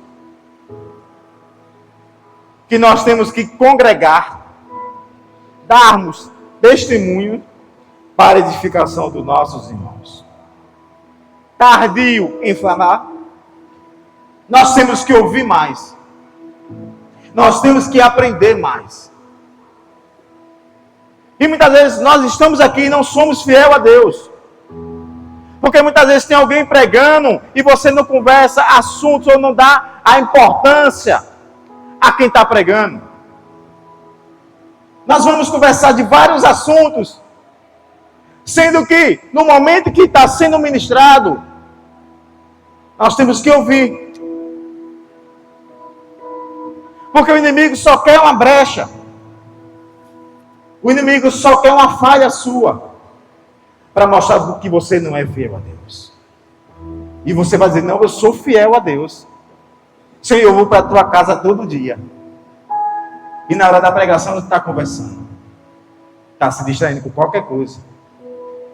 A: que nós temos que congregar, darmos testemunho para a edificação dos nossos irmãos. Tardio em falar, nós temos que ouvir mais, nós temos que aprender mais. E muitas vezes nós estamos aqui e não somos fiel a Deus. Porque muitas vezes tem alguém pregando e você não conversa assuntos ou não dá a importância a quem está pregando. Nós vamos conversar de vários assuntos, sendo que no momento que está sendo ministrado, nós temos que ouvir. Porque o inimigo só quer uma brecha. O inimigo só quer uma falha sua, para mostrar que você não é fiel a Deus. E você vai dizer, não, eu sou fiel a Deus. Senhor, eu vou para a tua casa todo dia. E na hora da pregação você está conversando. Está se distraindo com qualquer coisa.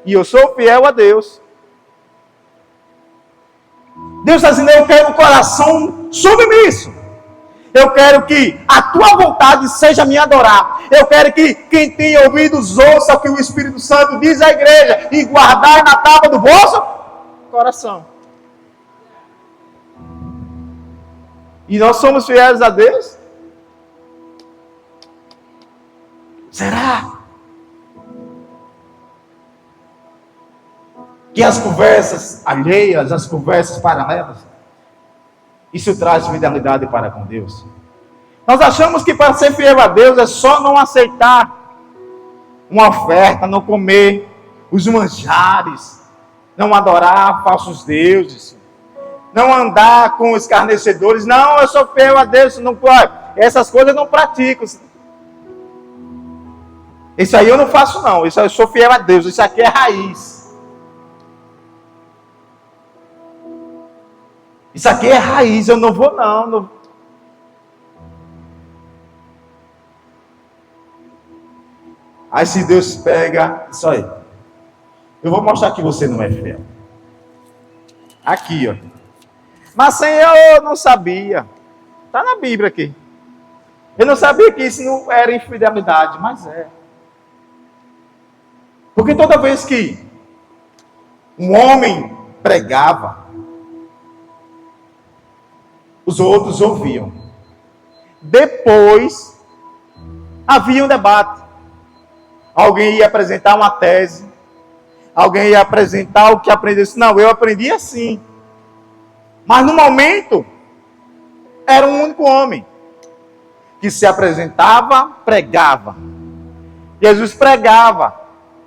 A: E eu sou fiel a Deus. Deus está dizendo, eu quero um coração submisso. Eu quero que a tua vontade seja me adorar. Eu quero que quem tem ouvidos ouça o que o Espírito Santo diz à igreja e guardar na tábua do vosso coração. E nós somos fiéis a Deus? Será? Que as conversas alheias, as conversas paralelas, isso traz fidelidade para com Deus. Nós achamos que para ser fiel a Deus é só não aceitar uma oferta, não comer os manjares, não adorar falsos deuses, não andar com escarnecedores. Não, eu sou fiel a Deus, não, essas coisas eu não pratico. Isso aí eu não faço não, isso aí eu sou fiel a Deus, isso aqui é raiz. Isso aqui é raiz, eu não vou não. Aí se Deus pega, isso aí. Eu vou mostrar que você não é fiel. Aqui, ó. Mas Senhor, eu não sabia. Está na Bíblia aqui. Eu não sabia que isso não era infidelidade, mas é. Porque toda vez que um homem pregava, os outros ouviam. Depois, havia um debate. Alguém ia apresentar uma tese. Alguém ia apresentar o que aprendeu. Não, eu aprendi assim. Mas no momento, era um único homem que se apresentava, pregava. Jesus pregava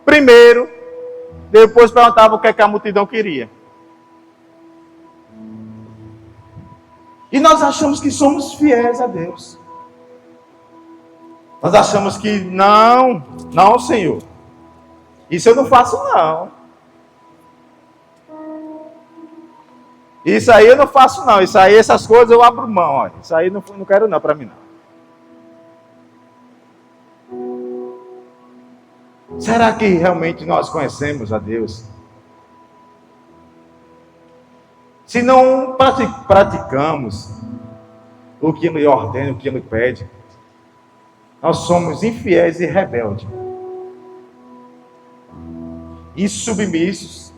A: primeiro, depois perguntava o que a multidão queria. E nós achamos que somos fiéis a Deus. Nós achamos que não, Senhor. Isso eu não faço não. Isso aí eu não faço não. Isso aí, essas coisas eu abro mão. Ó. Isso aí não quero não para mim não. Será que realmente nós conhecemos a Deus? Se não praticamos o que Ele ordena, o que Ele pede, nós somos infiéis e rebeldes. E submissos.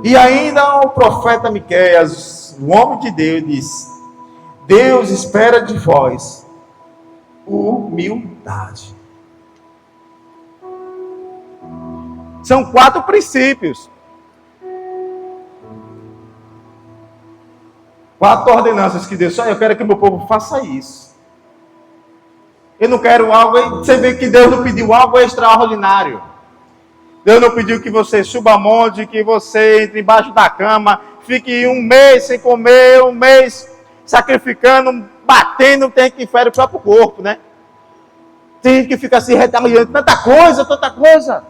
A: E ainda o profeta Miqueias, o homem de Deus, diz: Deus espera de vós humildade. São 4 princípios. 4 ordenanças que Deus... Só eu quero que meu povo faça isso. Eu não quero algo... Você vê que Deus não pediu algo extraordinário. Deus não pediu que você suba monte, que você entre embaixo da cama, fique um mês sem comer, um mês sacrificando, batendo, tem que ferir o próprio corpo, né? Tem gente que fica assim retaliando, tanta coisa.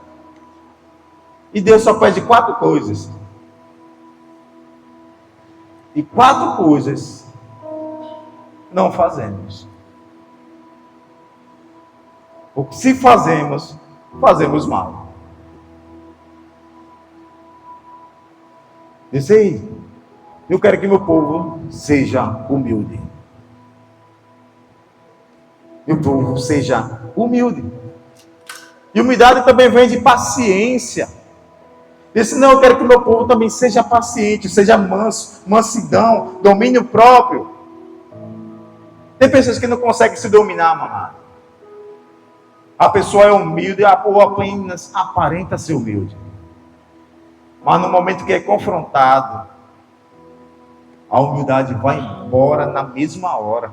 A: E Deus só pede 4 coisas. E 4 coisas não fazemos. Porque se fazemos, fazemos mal. Diz aí, eu quero que meu povo seja humilde. Meu povo seja humilde. E humildade também vem de paciência. Disse, não, eu quero que o meu povo também seja paciente, seja manso, mansidão, domínio próprio. Tem pessoas que não conseguem se dominar, mamãe. A pessoa é humilde, ou apenas aparenta ser humilde. Mas no momento que é confrontado, a humildade vai embora na mesma hora.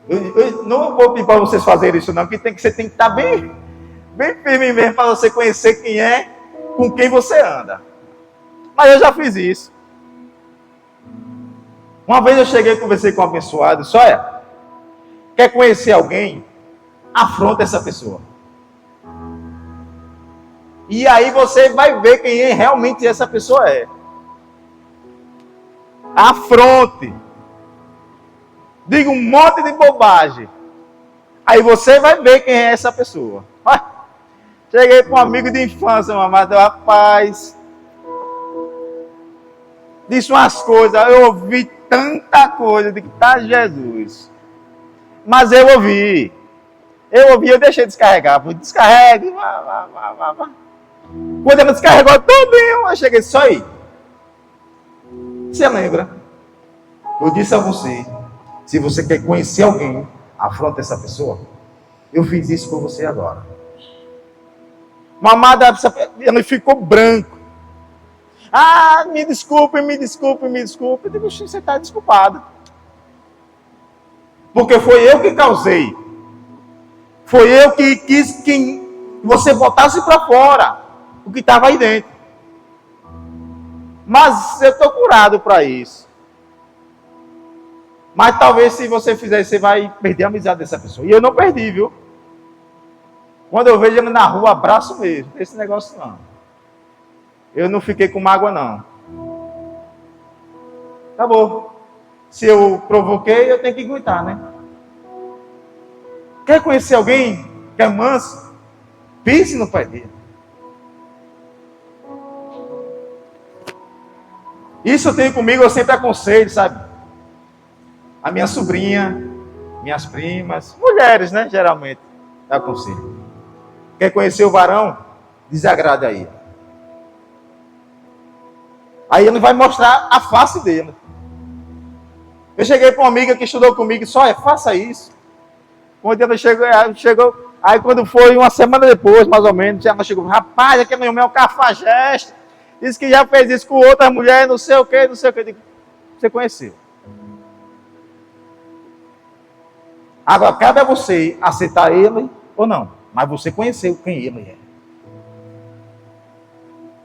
A: Eu não vou pedir para vocês fazerem isso não, porque você tem que estar bem firme mesmo para você conhecer quem é, com quem você anda. Mas eu já fiz isso. Uma vez eu cheguei e conversei com um abençoado, disse, olha, quer conhecer alguém? Afronta essa pessoa. E aí você vai ver quem realmente essa pessoa é. Afronte. Diga um monte de bobagem. Aí você vai ver quem é essa pessoa. Cheguei com um amigo de infância, mamãe, rapaz. Disse umas coisas, eu ouvi tanta coisa, de que tá Jesus. Mas eu eu deixei descarregar. Descarregue, vá. Quando ele descarregou tudo, eu cheguei só aí. Você lembra? Eu disse a você, se você quer conhecer alguém, afronta essa pessoa. Eu fiz isso com você agora. Mamada, ele ficou branco. Ah, me desculpe, me desculpe, me desculpe. Eu digo, você está desculpado. Porque foi eu que causei. Foi eu que quis que você botasse para fora o que estava aí dentro. Mas eu estou curado para isso. Mas talvez se você fizer isso, você vai perder a amizade dessa pessoa. E eu não perdi, viu? Quando eu vejo ele na rua, abraço mesmo. Esse negócio não. Eu não fiquei com mágoa, não. Acabou. Se eu provoquei, eu tenho que aguentar, né? Quer conhecer alguém que é manso? Pise no pai dele. Isso eu tenho comigo, eu sempre aconselho, sabe? A minha sobrinha, minhas primas, mulheres, né? Geralmente, eu aconselho. Quer conhecer o varão? Desagrada aí. Aí ele vai mostrar a face dele. Eu cheguei para uma amiga que estudou comigo e disse, olha, faça isso. Quando ela chegou, aí quando foi uma semana depois, mais ou menos, ela chegou, rapaz, aquele meu é um cafajeste. Disse que já fez isso com outra mulher, não sei o que, não sei o que. Eu digo, você conheceu. Agora, cabe a você aceitar ele ou não. Mas você conheceu quem ele é.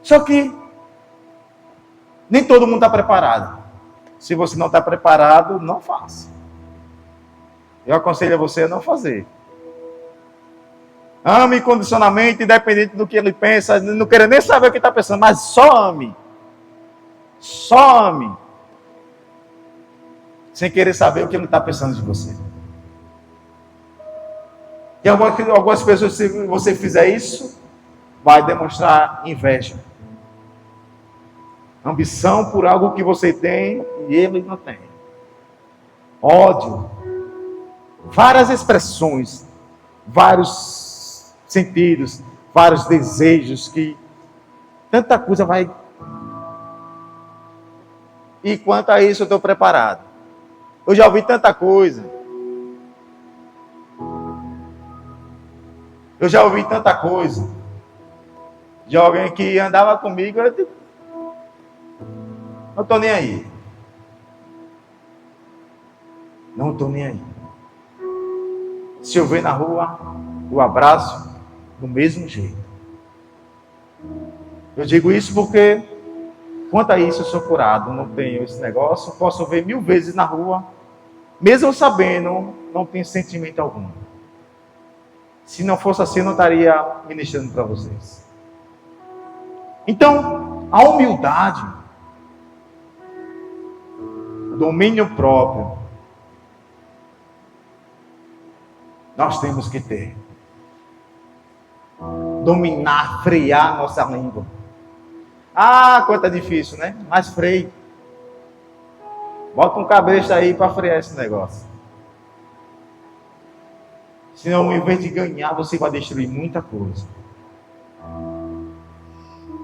A: Só que nem todo mundo está preparado. Se você não está preparado, não faça. Eu aconselho a você a não fazer. Ame incondicionalmente, independente do que ele pensa, não queira nem saber o que está pensando, mas só ame. Só ame. Sem querer saber o que ele está pensando de você. E algumas pessoas, se você fizer isso, vai demonstrar inveja. Ambição por algo que você tem e ele não tem. Ódio. Várias expressões, vários sentidos, vários desejos que tanta coisa vai. E quanto a isso eu estou preparado. Eu já ouvi tanta coisa. Eu já ouvi tanta coisa. De alguém que andava comigo, eu digo, não estou nem aí. Não estou nem aí. Se eu ver na rua, o abraço do mesmo jeito. Eu digo isso porque, quanto a isso, eu sou curado. Não tenho esse negócio. Posso ver 1000 vezes na rua. Mesmo sabendo, não tenho sentimento algum. Se não fosse assim, eu não estaria ministrando para vocês. Então, a humildade, o domínio próprio, nós temos que ter. Dominar, frear nossa língua. Ah, quanto é difícil, né? Mas freie. Bota um cabresto aí para frear esse negócio. Senão, em vez de ganhar, você vai destruir muita coisa.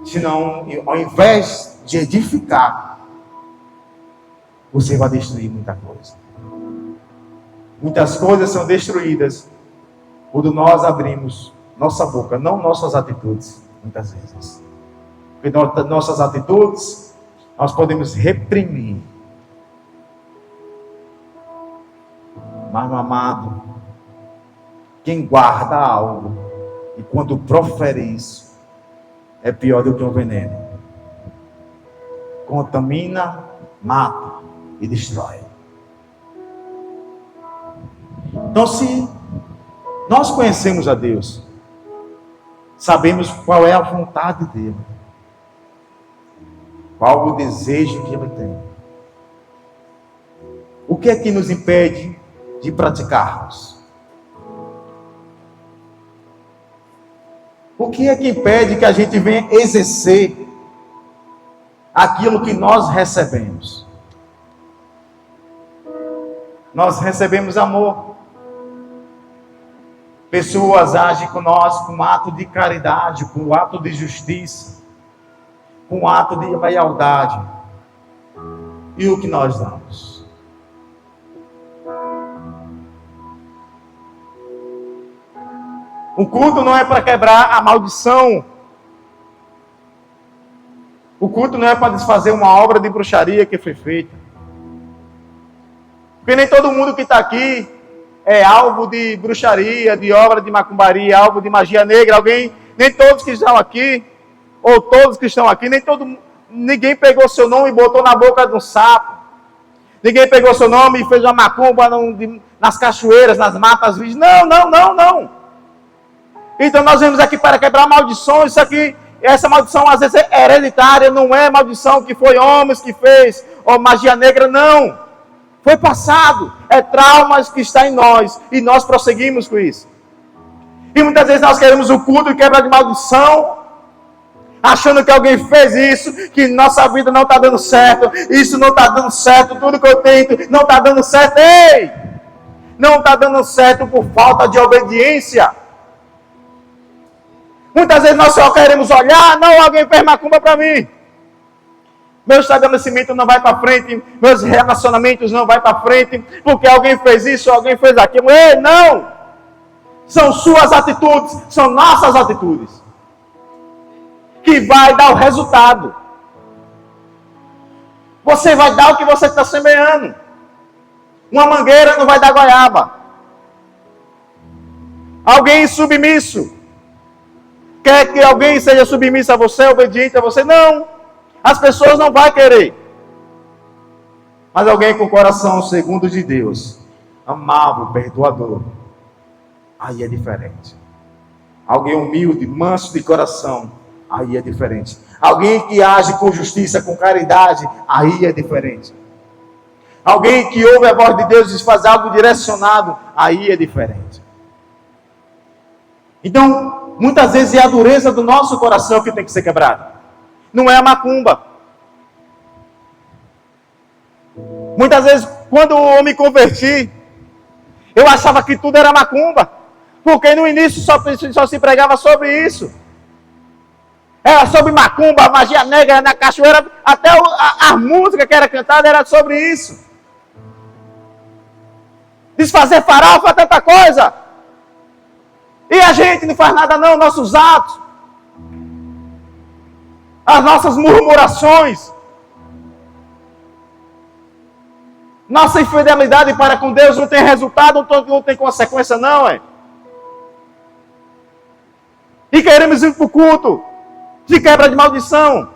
A: Senão, ao invés de edificar, você vai destruir muita coisa. Muitas coisas são destruídas quando nós abrimos nossa boca, não nossas atitudes, muitas vezes. Porque nossas atitudes, nós podemos reprimir. Mas, meu amado, quem guarda algo e quando profere isso, é pior do que um veneno. Contamina, mata e destrói. Então, se nós conhecemos a Deus, sabemos qual é a vontade dele, qual o desejo que ele tem, o que é que nos impede de praticarmos? O que é que impede que a gente venha exercer aquilo que nós recebemos? Nós recebemos amor. Pessoas agem com nós com um ato de caridade, com um ato de justiça, com um ato de lealdade. E o que nós damos? O culto não é para quebrar a maldição O culto não é para desfazer uma obra de bruxaria que foi feita. Porque nem todo mundo que está aqui é alvo de bruxaria, de obra de macumbaria, alvo de magia negra. Nem todos que estão aqui, ou todos que estão aqui, ninguém pegou seu nome e botou na boca de um sapo. Ninguém pegou seu nome e fez uma macumba nas cachoeiras, nas matas virgens. Não. Então nós vemos aqui para quebrar maldições. Essa maldição às vezes é hereditária, não é maldição que foi homens que fez, ou magia negra, não. Foi passado, é traumas que está em nós, e nós prosseguimos com isso. E muitas vezes nós queremos o culto de quebra de maldição, achando que alguém fez isso, que nossa vida não está dando certo, isso não está dando certo, tudo que eu tento não está dando certo. Ei! Não está dando certo por falta de obediência. Muitas vezes nós só queremos olhar, não, alguém fez macumba para mim. Meu estabelecimento não vai para frente, meus relacionamentos não vai para frente, porque alguém fez isso, alguém fez aquilo. Ei, não! São suas atitudes, são nossas atitudes, que vai dar o resultado. Você vai dar o que você está semeando. Uma mangueira não vai dar goiaba. Alguém submisso quer que alguém seja submisso a você, obediente a você? Não. As pessoas não vão querer. Mas alguém com o coração segundo de Deus, amável, perdoador, aí é diferente. Alguém humilde, manso de coração, aí é diferente. Alguém que age com justiça, com caridade, aí é diferente. Alguém que ouve a voz de Deus e faz algo direcionado, aí é diferente. Então, muitas vezes é a dureza do nosso coração que tem que ser quebrada. Não é a macumba. Muitas vezes, quando eu me converti, eu achava que tudo era macumba. Porque no início só se pregava sobre isso. Era sobre macumba, magia negra na cachoeira. Até a música que era cantada era sobre isso. Desfazer farofa, tanta coisa. E a gente não faz nada não, nossos atos. As nossas murmurações, nossa infidelidade para com Deus não tem resultado, não tem consequência não, E queremos ir para o culto de quebra de maldição.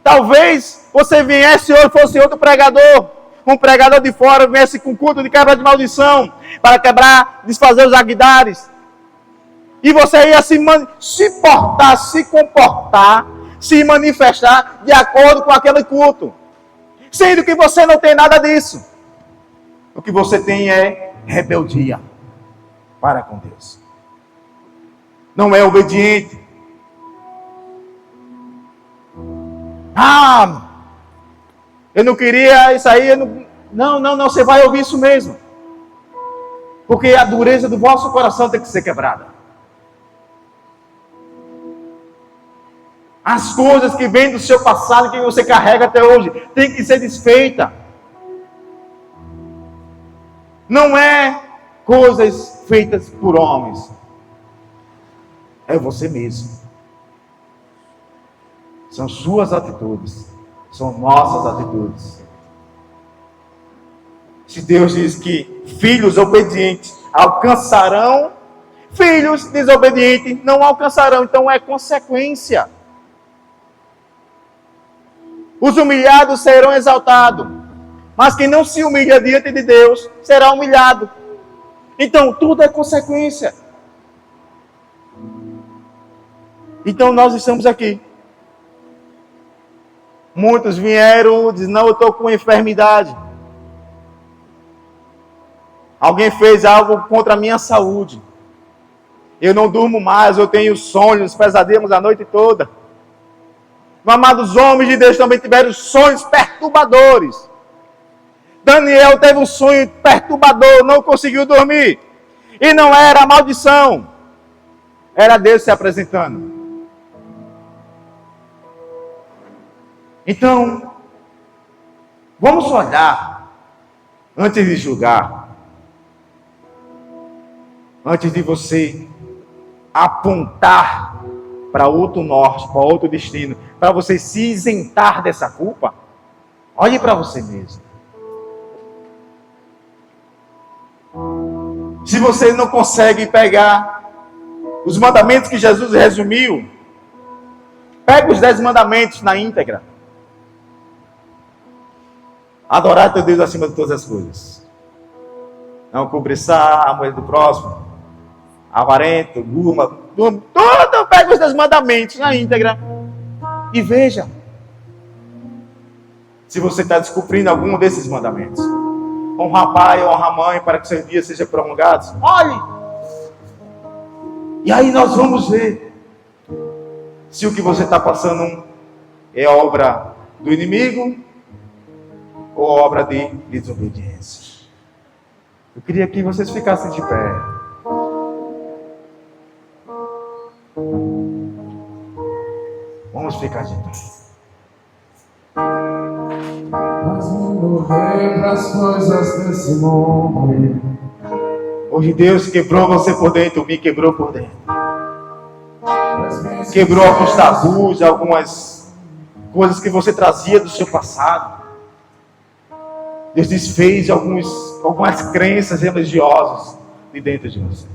A: Talvez você viesse hoje, fosse outro pregador, um pregador de fora, viesse com culto de quebra de maldição, para quebrar, desfazer os aguidares. E você ia se portar, se comportar, se manifestar de acordo com aquele culto. Sendo que você não tem nada disso. O que você tem é rebeldia para com Deus. Não é obediente. Eu não queria isso aí. Não, você vai ouvir isso mesmo. Porque a dureza do vosso coração tem que ser quebrada. As coisas que vêm do seu passado, que você carrega até hoje, tem que ser desfeita. Não é coisas feitas por homens. É você mesmo. São suas atitudes. São nossas atitudes. Se Deus diz que filhos obedientes alcançarão, filhos desobedientes não alcançarão. Então é consequência. Os humilhados serão exaltados, mas quem não se humilha diante de Deus será humilhado. Então tudo é consequência. Então nós estamos aqui. Muitos vieram e dizem, não, eu estou com enfermidade. Alguém fez algo contra a minha saúde. Eu não durmo mais, eu tenho sonhos, pesadelos a noite toda. Amados homens de Deus também tiveram sonhos perturbadores. Daniel teve um sonho perturbador, não conseguiu dormir. E não era maldição. Era Deus se apresentando. Então, vamos olhar antes de julgar. Antes de você apontar para outro norte, para outro destino. para você se isentar dessa culpa, olhe para você mesmo. Se você não consegue pegar os mandamentos que Jesus resumiu, pega os 10 mandamentos na íntegra. Adorar teu Deus acima de todas as coisas. Não cobiçar a mulher do próximo, avarento, gurma, tudo. Pega os 10 mandamentos na íntegra e veja se você está descumprindo algum desses mandamentos. Honrar pai, honrar mãe, para que seus dias sejam prolongados. Olhe! E aí nós vamos ver se o que você está passando é obra do inimigo ou obra de desobediência. Eu queria que vocês ficassem de pé. Vamos ficar de pé.
B: As coisas desse mundo.
A: Hoje Deus quebrou você por dentro, me quebrou por dentro. Quebrou alguns tabus, algumas coisas que você trazia do seu passado. Deus desfez algumas crenças religiosas de dentro de você.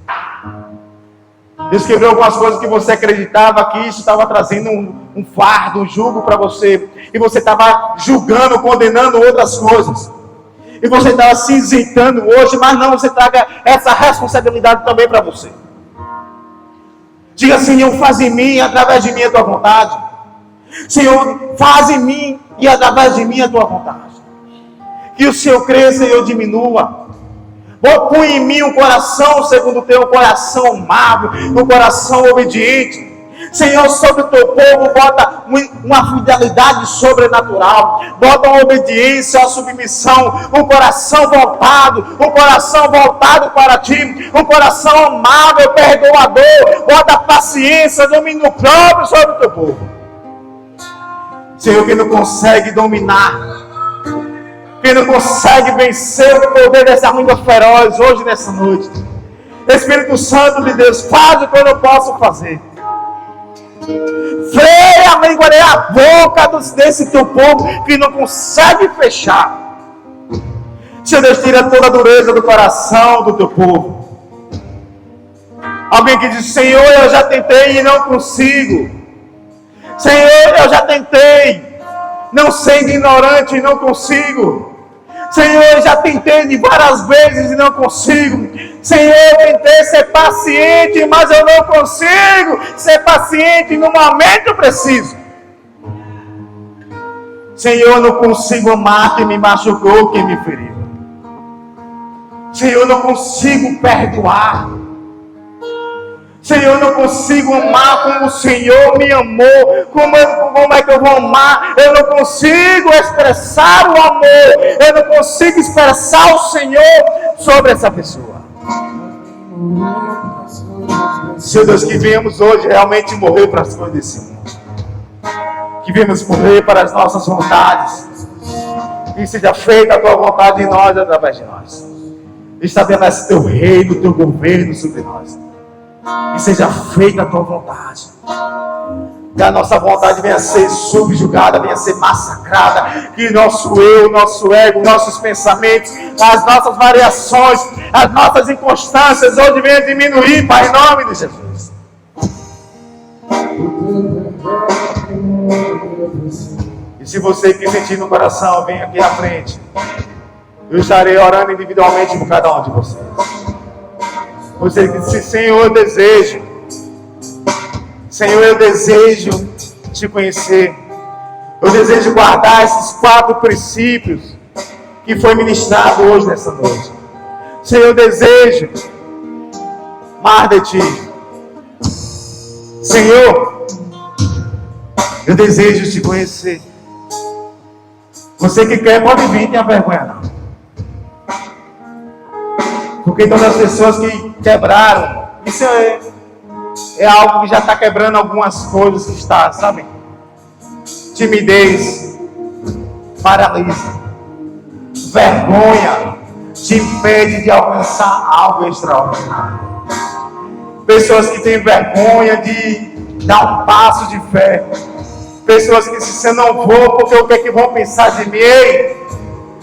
A: Deus quebrou algumas coisas que você acreditava que isso estava trazendo um fardo, um jugo para você. E você estava julgando, condenando outras coisas. E você estava se isentando hoje, mas não, você traga essa responsabilidade também para você. Diga, Senhor, faz em mim e através de mim a tua vontade. Senhor, faz em mim e através de mim a tua vontade. Que o Senhor cresça e eu diminua. Põe em mim um coração segundo o teu coração amável, um coração obediente. Senhor, sobre o teu povo, bota uma fidelidade sobrenatural, bota uma obediência, uma submissão, um coração voltado para ti, um coração amável, perdoador, bota paciência, domínio próprio sobre o teu povo. Senhor, que não consegue dominar, que não consegue vencer o poder dessa língua feroz hoje, nessa noite. Espírito Santo de Deus, faz o que eu não posso fazer. Freia a língua, a boca desse teu povo que não consegue fechar. Senhor Deus, tira toda a dureza do coração do teu povo. Alguém que diz, Senhor, eu já tentei e não consigo. Senhor, eu já tentei, não sendo ignorante e não consigo. Senhor, eu já tentei de várias vezes e não consigo. Senhor, eu tentei ser paciente, mas eu não consigo ser paciente no momento preciso. Senhor, eu não consigo amar quem me machucou, quem me feriu. Senhor, eu não consigo perdoar. Senhor, eu não consigo amar como o Senhor me amou. Como é que eu vou amar? Eu não consigo expressar o amor. Eu não consigo expressar o Senhor sobre essa pessoa. Senhor Deus, que viemos hoje realmente morrer para as coisas desse mundo. Que viemos morrer para as nossas vontades. Que seja feita a tua vontade em nós, através de nós. Estabelece teu reino, teu governo sobre nós. Que seja feita a tua vontade. Que a nossa vontade venha a ser subjugada, venha a ser massacrada. Que nosso eu, nosso ego, nossos pensamentos, as nossas variações, as nossas inconstâncias hoje venham a diminuir, Pai, em nome de Jesus. E se você que sentir no coração, vem aqui à frente. Eu estarei orando individualmente por cada um de vocês. Você que disse, Senhor, eu desejo. Senhor, eu desejo te conhecer. Eu desejo guardar esses 4 princípios que foi ministrado hoje nessa noite. Senhor, eu desejo mais de ti. Senhor, eu desejo te conhecer. Você que quer, pode vir, tenha vergonha não. Porque todas as pessoas que quebraram, isso é algo que já está quebrando algumas coisas que está, sabe? Timidez, paralisa, vergonha, te impede de alcançar algo extraordinário. Pessoas que têm vergonha de dar um passo de fé. Pessoas que dizem, eu não vou porque o que é que vão pensar de mim? Ei,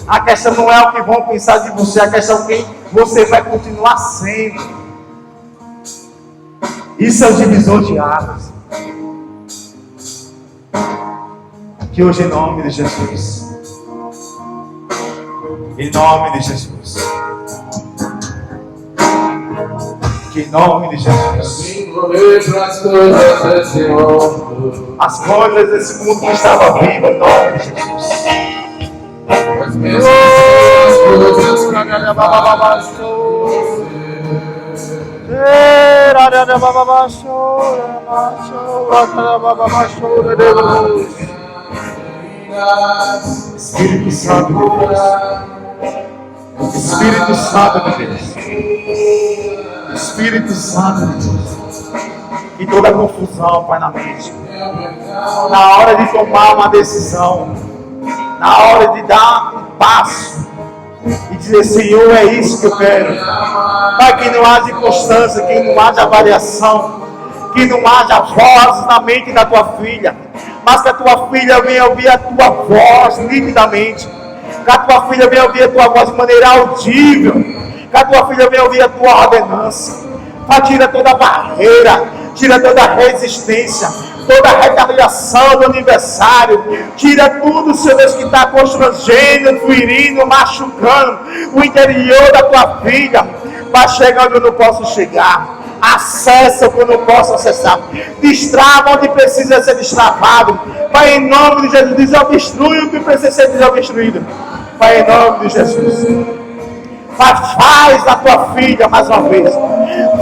A: a questão não é o que vão pensar de você, a questão é quem você vai continuar sendo. Isso é o divisor de águas. Que hoje, em nome de Jesus, em nome de Jesus, que em nome de Jesus, as coisas desse mundo que estava vivo, em nome de Jesus. Espírito Santo de Deus, Espírito Santo de Deus, Espírito Santo de Deus, e toda confusão, Pai, na mente, na hora de tomar uma decisão, na hora de dar um passo e dizer, Senhor, é isso que eu quero. Pai, que não haja constância, que não haja variação, que não haja voz na mente da tua filha, mas que a tua filha venha ouvir a tua voz nitidamente, que a tua filha venha ouvir a tua voz de maneira audível, que a tua filha venha ouvir a tua ordenança. Pai, tira toda barreira, tira toda resistência, toda retaliação do aniversário, tira tudo, Senhor Deus, que está constrangendo, ferindo, machucando o interior da tua filha. Vai chegar onde eu não posso chegar, acessa quando eu não posso acessar, destrava onde precisa ser destravado. Pai, em nome de Jesus, desobstrui o que precisa ser desobstruído. Pai, em nome de Jesus, Pai, faz na tua filha mais uma vez,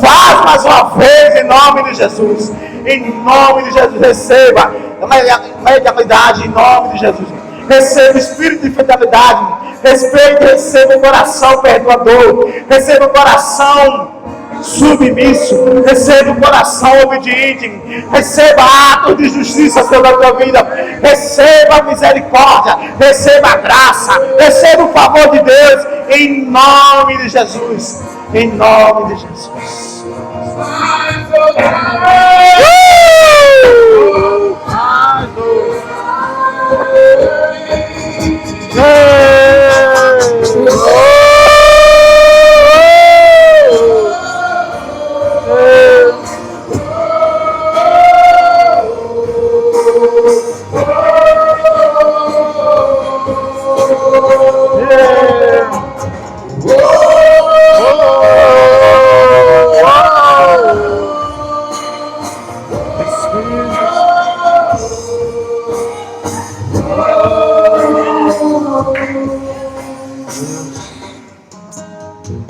A: faz mais uma vez em nome de Jesus. Em nome de Jesus, receba mediunidade em nome de Jesus. Receba o espírito de fidelidade, receba o coração perdoador, receba o coração submisso, receba o coração obediente, receba atos de justiça sobre a tua vida, receba a misericórdia, receba a graça, receba o favor de Deus, em nome de Jesus, em nome de Jesus.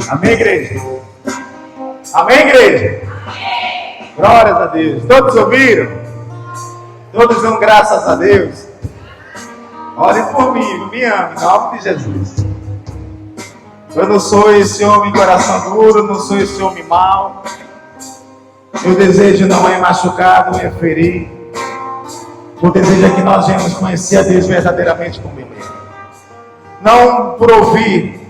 A: Amém, igreja? Amém, igreja? Glórias a Deus. Todos ouviram? Todos dão graças a Deus? Orem por mim, me amem, em nome de Jesus. Eu não sou esse homem coração duro, não sou esse homem mau. Meu desejo não é machucar, não é ferir. O desejo é que nós venhamos conhecer a Deus verdadeiramente como Ele é. Não por ouvir,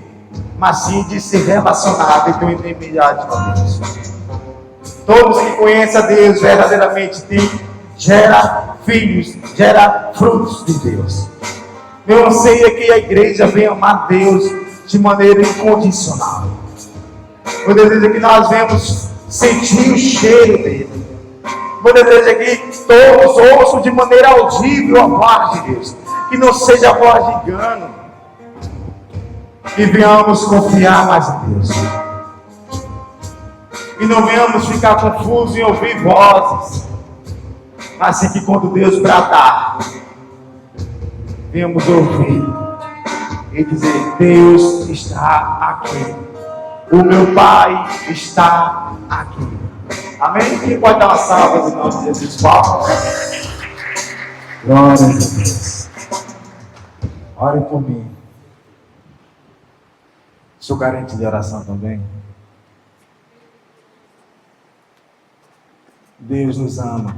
A: mas sim de se relacionar e ter uma intimidade com Deus. Todos que conhecem a Deus verdadeiramente gera filhos, gera frutos de Deus. Meu anseio é que a igreja venha amar Deus de maneira incondicional. O desejo é que nós venhamos sentir o cheiro dele. O desejo é que todos ouçam de maneira audível a voz de Deus, que não seja a voz de engano, que venhamos confiar mais em Deus, e não venhamos ficar confusos em ouvir vozes, mas sim que quando Deus bradar, venhamos ouvir e dizer: Deus está aqui, o meu Pai está aqui. Amém? Quem pode dar uma salva em nome de Jesus? Glória a Deus. Ore por mim. Sou carente de oração também. Deus nos ama.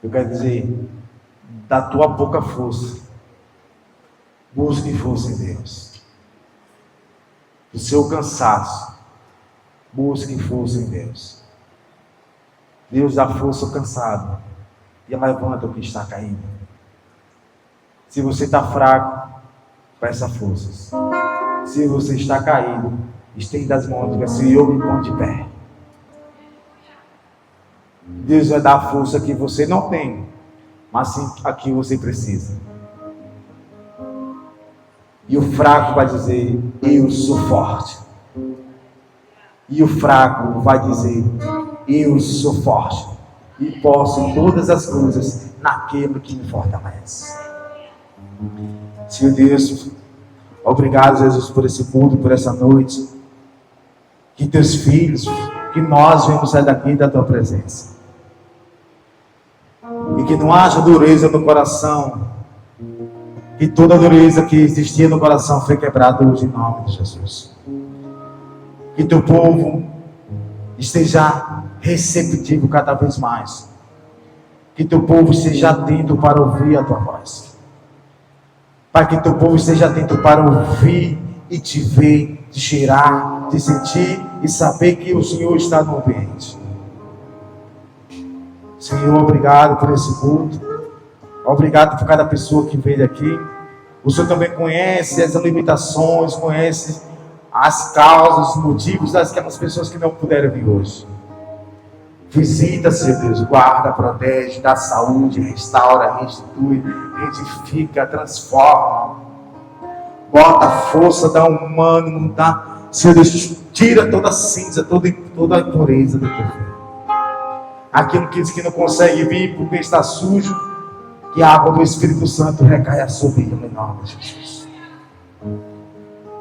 A: Eu quero dizer, da tua boca força. Busque força em Deus. Do seu cansaço, busque força em Deus. Deus dá força ao cansado e levanta o que está caído. Se você está fraco, peça forças. Se você está caído, estenda as mãos e diga: Senhor, me põe de pé. Deus vai dar a força que você não tem, mas sim a que você precisa. E o fraco vai dizer: eu sou forte. E o fraco vai dizer: eu sou forte e posso todas as coisas naquele que me fortalece. Senhor Deus, obrigado, Jesus, por esse culto, por essa noite. Que teus filhos, que nós venhamos sair daqui da tua presença. E que não haja dureza no coração. Que toda a dureza que existia no coração foi quebrada hoje em nome de Jesus. Que teu povo esteja receptivo cada vez mais. Que teu povo esteja atento para ouvir a tua voz. Para que teu povo esteja atento para ouvir e te ver, te cheirar, te sentir e saber que o Senhor está no ambiente. Senhor, obrigado por esse culto. Obrigado por cada pessoa que veio aqui. O Senhor também conhece as limitações, conhece as causas, os motivos daquelas pessoas que não puderam vir hoje. Visita, Senhor Deus, guarda, protege, dá saúde, restaura, restitui, edifica, transforma. Bota força, dá um ânimo, dá, Senhor Deus, tira toda a cinza, toda a impureza do teu filho. Aquilo que diz que não consegue vir porque está sujo, que a água do Espírito Santo recaia sobre ele, em nome de Jesus.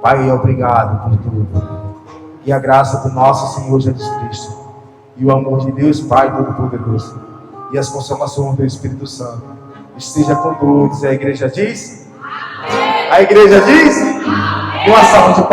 A: Pai, obrigado por tudo. Que a graça do nosso Senhor Jesus Cristo e o amor de Deus Pai Todo-Poderoso e as consolações do Espírito Santo esteja com todos. A igreja diz? A igreja diz? Uma salva de